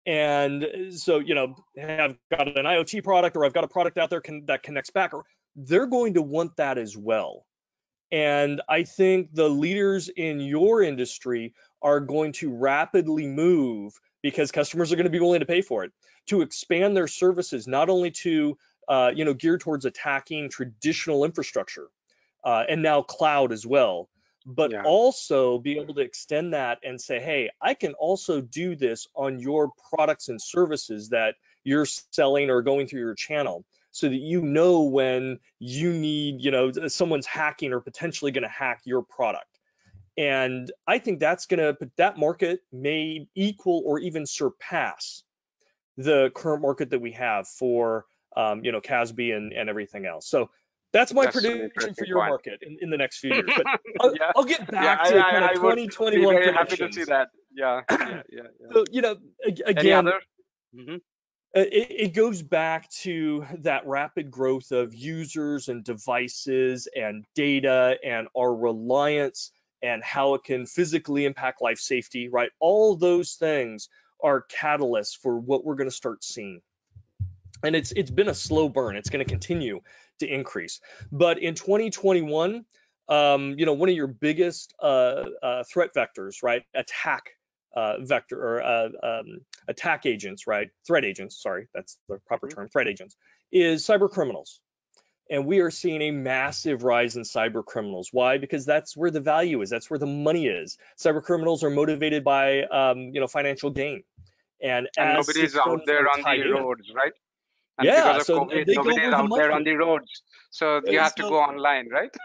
And so, hey, I've got an IoT product or I've got a product out there that connects back, or they're going to want that as well. And I think the leaders in your industry are going to rapidly move, because customers are going to be willing to pay for it, to expand their services, not only to geared towards attacking traditional infrastructure and now cloud as well, but Yeah. also be able to extend that and say, hey, I can also do this on your products and services that you're selling or going through your channel, so that you know when you need, someone's hacking or potentially going to hack your product. And I think that market may equal or even surpass the current market that we have for CASB and everything else. So that's my That's an prediction for interesting your point. market in the next few years. But Yeah, I'll get yeah, back to kind of I would be 2021 very happy to see predictions. that. Yeah, yeah, yeah, yeah. So, Any again, other? Hmm. it goes back to that rapid growth of users and devices and data and our reliance and how it can physically impact life safety, right? All those things are catalysts for what we're going to start seeing. And it's been a slow burn. It's going to continue to increase. But in 2021, one of your biggest threat vectors, right? Attack agents, right? Threat agents, sorry, that's the proper term, threat agents, is cyber criminals. And we are seeing a massive rise in cyber criminals. Why? Because that's where the value is. That's where the money is. Cyber criminals are motivated by, financial gain. And And as nobody is out systems there are on the tied in, roads, right? And because yeah, of so COVID, they go nobody is where the out there money on is. the roads. So you have to So, go online, right?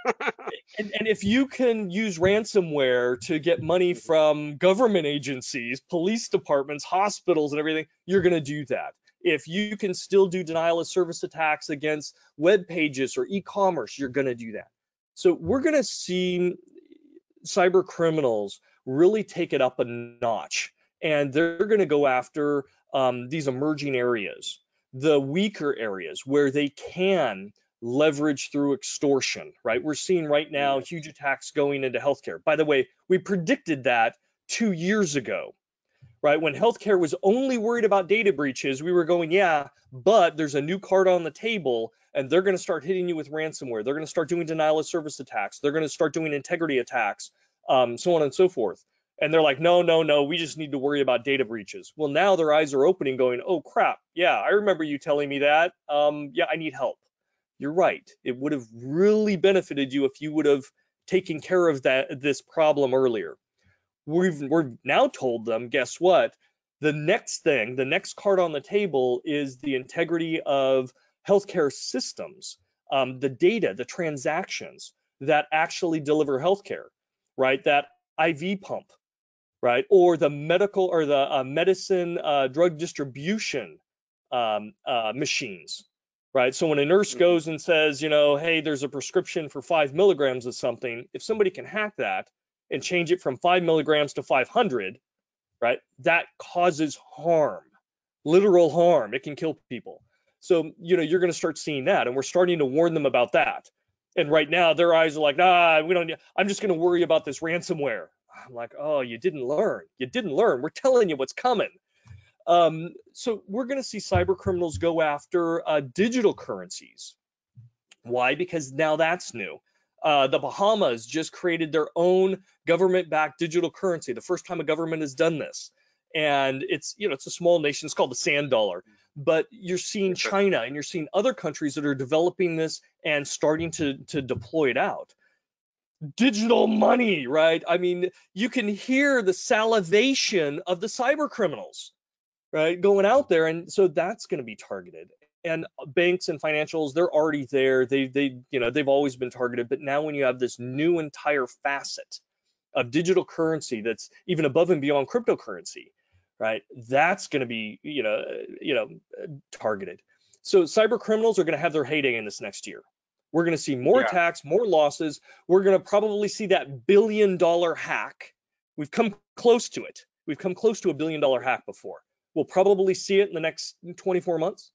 and if you can use ransomware to get money from government agencies, police departments, hospitals, and everything, you're going to do that. If you can still do denial of service attacks against web pages or e-commerce, you're going to do that. So we're going to see cyber criminals really take it up a notch, and they're going to go after these emerging areas, the weaker areas where they can leverage through extortion, right? We're seeing right now huge attacks going into healthcare. By the way, we predicted that 2 years ago, right? When healthcare was only worried about data breaches, we were going, yeah, but there's a new card on the table and they're going to start hitting you with ransomware. They're going to start doing denial of service attacks. They're going to start doing integrity attacks, so on and so forth. And they're like, no, no, no, we just need to worry about data breaches. Well, now their eyes are opening going, oh crap, yeah, I remember you telling me that. Yeah, I need help. You're right. It would have really benefited you if you would have taken care of this problem earlier. We're now told them, guess what? The next card on the table is the integrity of healthcare systems, the data, the transactions that actually deliver healthcare, right? That IV pump, right? Or the medical or the medicine drug distribution machines, right? So when a nurse goes and says, hey, there's a prescription for 5 milligrams of something, if somebody can hack that and change it from 5 milligrams to 500, right? That causes harm, literal harm. It can kill people. So, you're going to start seeing that, and we're starting to warn them about that. And right now, their eyes are like, we don't. I'm just going to worry about this ransomware. I'm like, oh, you didn't learn. You didn't learn. We're telling you what's coming. So we're going to see cyber criminals go after digital currencies. Why? Because now that's new. The Bahamas just created their own government-backed digital currency. The first time a government has done this. And it's a small nation. It's called the sand dollar. But you're seeing China and you're seeing other countries that are developing this and starting to deploy it out. Digital money, right? I mean, you can hear the salivation of the cyber criminals, right, going out there, and so that's going to be targeted. And banks and financials, they're already there. They've always been targeted, but now when you have this new entire facet of digital currency that's even above and beyond cryptocurrency, right, that's going to be targeted. So cyber criminals are going to have their heyday in this next year. We're going to see more attacks, more losses. We're going to probably see that $1 billion hack. We've come close to it. We've come close to $1 billion hack before. We'll probably see it in the next 24 months.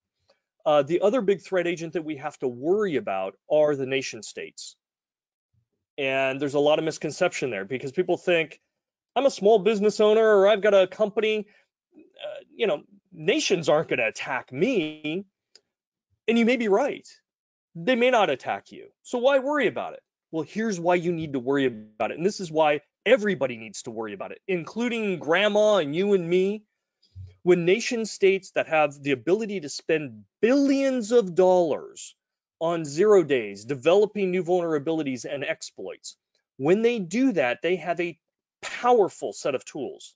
The other big threat agent that we have to worry about are the nation states. And there's a lot of misconception there because people think, I'm a small business owner or I've got a company, nations aren't going to attack me. And you may be right. They may not attack you. So why worry about it? Well, here's why you need to worry about it. And this is why everybody needs to worry about it, including grandma and you and me. When nation states that have the ability to spend billions of dollars on 0 days developing new vulnerabilities and exploits, when they do that, they have a powerful set of tools.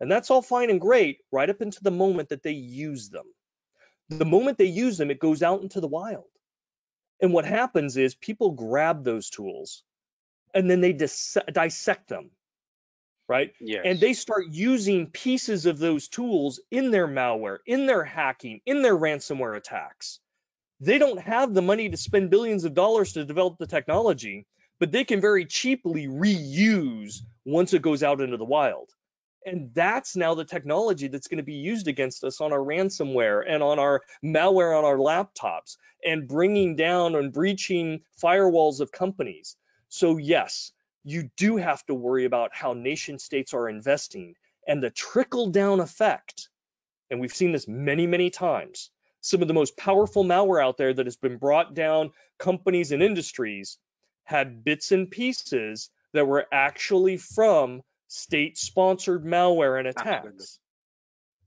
And that's all fine and great right up into the moment that they use them. The moment they use them, it goes out into the wild. And what happens is people grab those tools and then they dissect them, right? And Yes. they start using pieces of those tools in their malware, in their hacking, in their ransomware attacks. They don't have the money to spend billions of dollars to develop the technology, but they can very cheaply reuse once it goes out into the wild. And that's now the technology that's going to be used against us on our ransomware and on our malware on our laptops and bringing down and breaching firewalls of companies. So yes, you do have to worry about how nation states are investing and the trickle down effect. And we've seen this many, many times. Some of the most powerful malware out there that has been brought down companies and industries had bits and pieces that were actually from state-sponsored malware and Absolutely. attacks.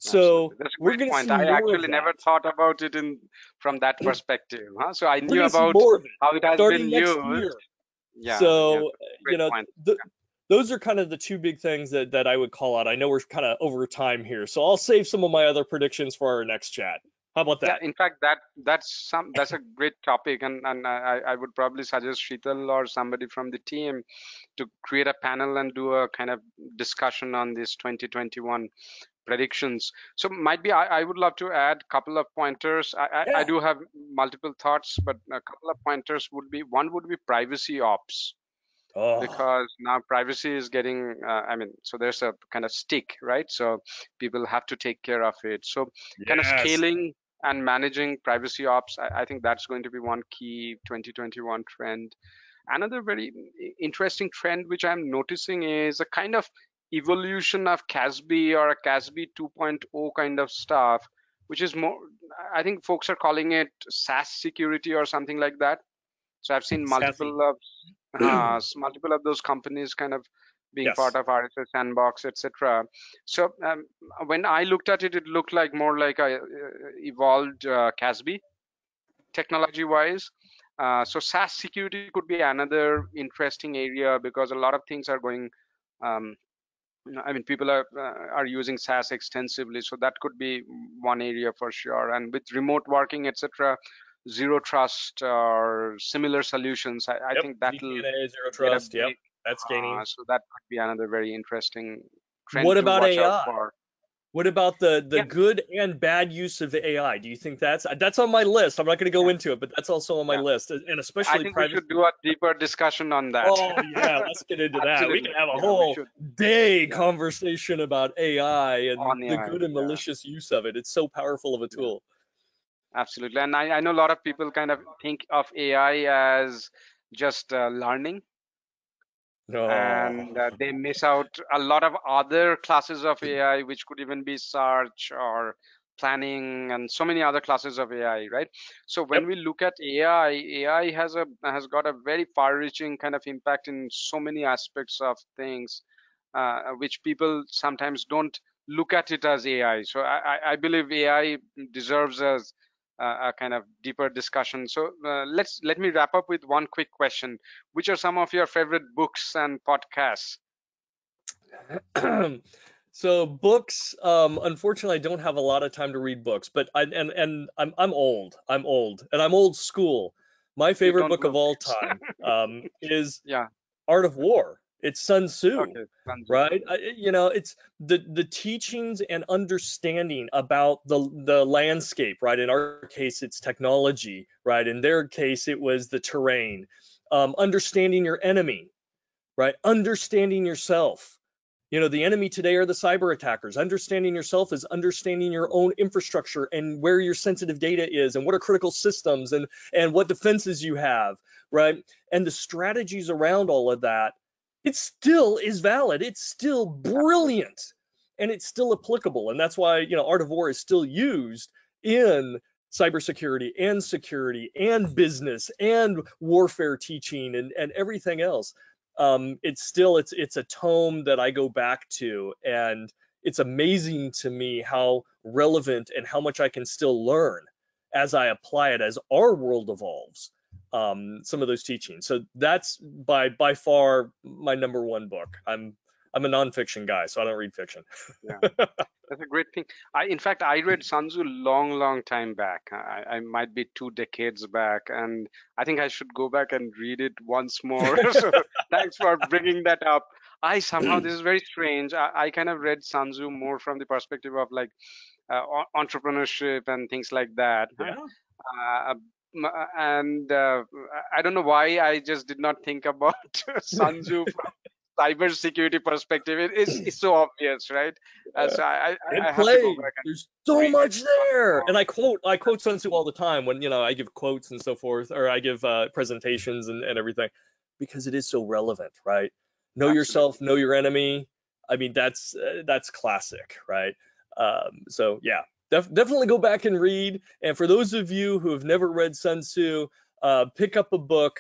Absolutely. So That's a we're great going to point. see I more of actually never that. thought about it from that perspective. Huh? So I We're knew going to see about more of it how it has been starting next used. year. Yeah, yeah, So, great point. those are kind of the two big things that I would call out. I know we're kind of over time here, so I'll save some of my other predictions for our next chat. How about Yeah, that? in fact, that's a great topic, and I would probably suggest Sheetal or somebody from the team to create a panel and do a kind of discussion on this 2021 predictions. So might be I would love to add a couple of pointers. I Yeah. do have multiple thoughts, but a couple of pointers would be one would be privacy ops, Oh, because now privacy is getting I mean, so there's a kind of stick, right? So people have to take care of it. So kind of yes. scaling and managing privacy ops, I think that's going to be one key 2021 trend. Another very interesting trend which I'm noticing is a kind of evolution of CASB or a CASB 2.0 kind of stuff, which is more, I think folks are calling it SaaS security or something like that. So I've seen Sassy. multiple of those companies kind of being part Yes. of RSS Sandbox, etc. So when I looked at it, it looked like more like a evolved CASB technology-wise. So SaaS security could be another interesting area because a lot of things are going. Um, I mean, people are using SaaS extensively, so that could be one area for sure. And with remote working, etc., zero trust or similar solutions, I Yep. think that'll ZTNA, Zero get a Trust. Yep. big. That's gaining. So that could be another very interesting trend What to about watch out AI? for. What about the Yeah, good and bad use of AI? Do you think that's on my list? I'm not going to go yeah, into it, but that's also on my yeah. list, and I especially think we should privacy. do a deeper discussion on that. Oh yeah, let's get into that. We Absolutely. can have a Yeah, we whole should. day Yeah, conversation about AI and on the AI. good and Yeah, malicious use of it. It's so powerful of a yeah. tool. Absolutely. And I know a lot of people kind of think of AI as just learning, and Oh, they miss out a lot of other classes of AI, which could even be search or planning and so many other classes of AI, right? So yep. when we look at AI has got a very far-reaching kind of impact in so many aspects of things, which people sometimes don't look at it as AI. So I believe AI deserves a kind of deeper discussion. So let me wrap up with one quick question. Which are some of your favorite books and podcasts? So books, unfortunately, I don't have a lot of time to read books, but I'm old. I'm old, and I'm old school. My You favorite don't book of love all books. time is Yeah. Art of War. It's Sun Tzu, Okay. Sanju. right? It's the teachings and understanding about the landscape, right? In our case, it's technology, right? In their case, it was the terrain. Understanding your enemy, right? Understanding yourself. The enemy today are the cyber attackers. Understanding yourself is understanding your own infrastructure and where your sensitive data is and what are critical systems and what defenses you have, right? And the strategies around all of that, it still is valid. It's still Absolutely. brilliant and it's still applicable. And that's why, Art of War is still used in cybersecurity and security and business and warfare teaching and everything else. It's a tome that I go back to, and it's amazing to me how relevant and how much I can still learn as I apply it, as our world evolves. Some of those teachings. So that's by far my number one book. I'm a nonfiction guy, so I don't read fiction. Yeah, that's a great thing. In fact, I read Sun Tzu long time back. I might be 2 decades back, and I think I should go back and read it once more. So thanks for bringing that up. Somehow, this is very strange. I kind of read Sun Tzu more from the perspective of like entrepreneurship and things like that. Yeah. And I don't know why I just did not think about Sun Tzu from cybersecurity perspective. It's so obvious, right? So I have to go back and There's so read much it. there, and I quote Sun Tzu all the time when I give quotes and so forth, or I give presentations and everything, because it is so relevant, right? Know Absolutely. yourself, know your enemy. I mean, that's classic, right? So yeah, definitely go back and read. And for those of you who have never read Sun Tzu, pick up a book.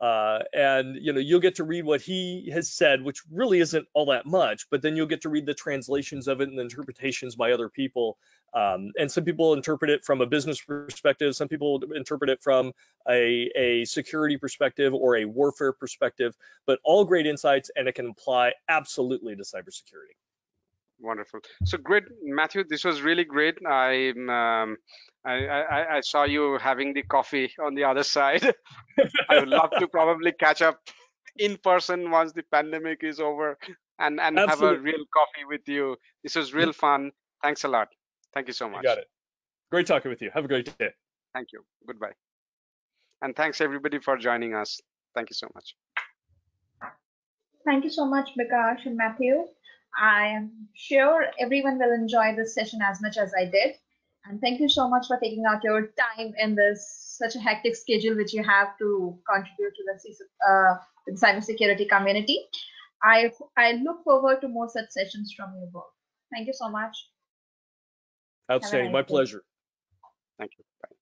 And you'll get to read what he has said, which really isn't all that much, but then you'll get to read the translations of it and the interpretations by other people. And some people interpret it from a business perspective, some people interpret it from a security perspective or a warfare perspective, but all great insights, and it can apply absolutely to cybersecurity. Wonderful. So great, Matthew. This was really great. I saw you having the coffee on the other side. I would love to probably catch up in person once the pandemic is over and have a Absolutely. real coffee with you. This was real fun. Thanks a lot. Thank you so You much. got it. Great talking with you. Have a great day. Thank you. Goodbye. And thanks everybody for joining us. Thank you so much. Thank you so much, Bikash and Matthew. I am sure everyone will enjoy this session as much as I did. And thank you so much for taking out your time in this such a hectic schedule which you have to contribute to the cybersecurity community. I look forward to more such sessions from you both. Thank you so much. Outstanding. My pleasure. Thank you. Bye.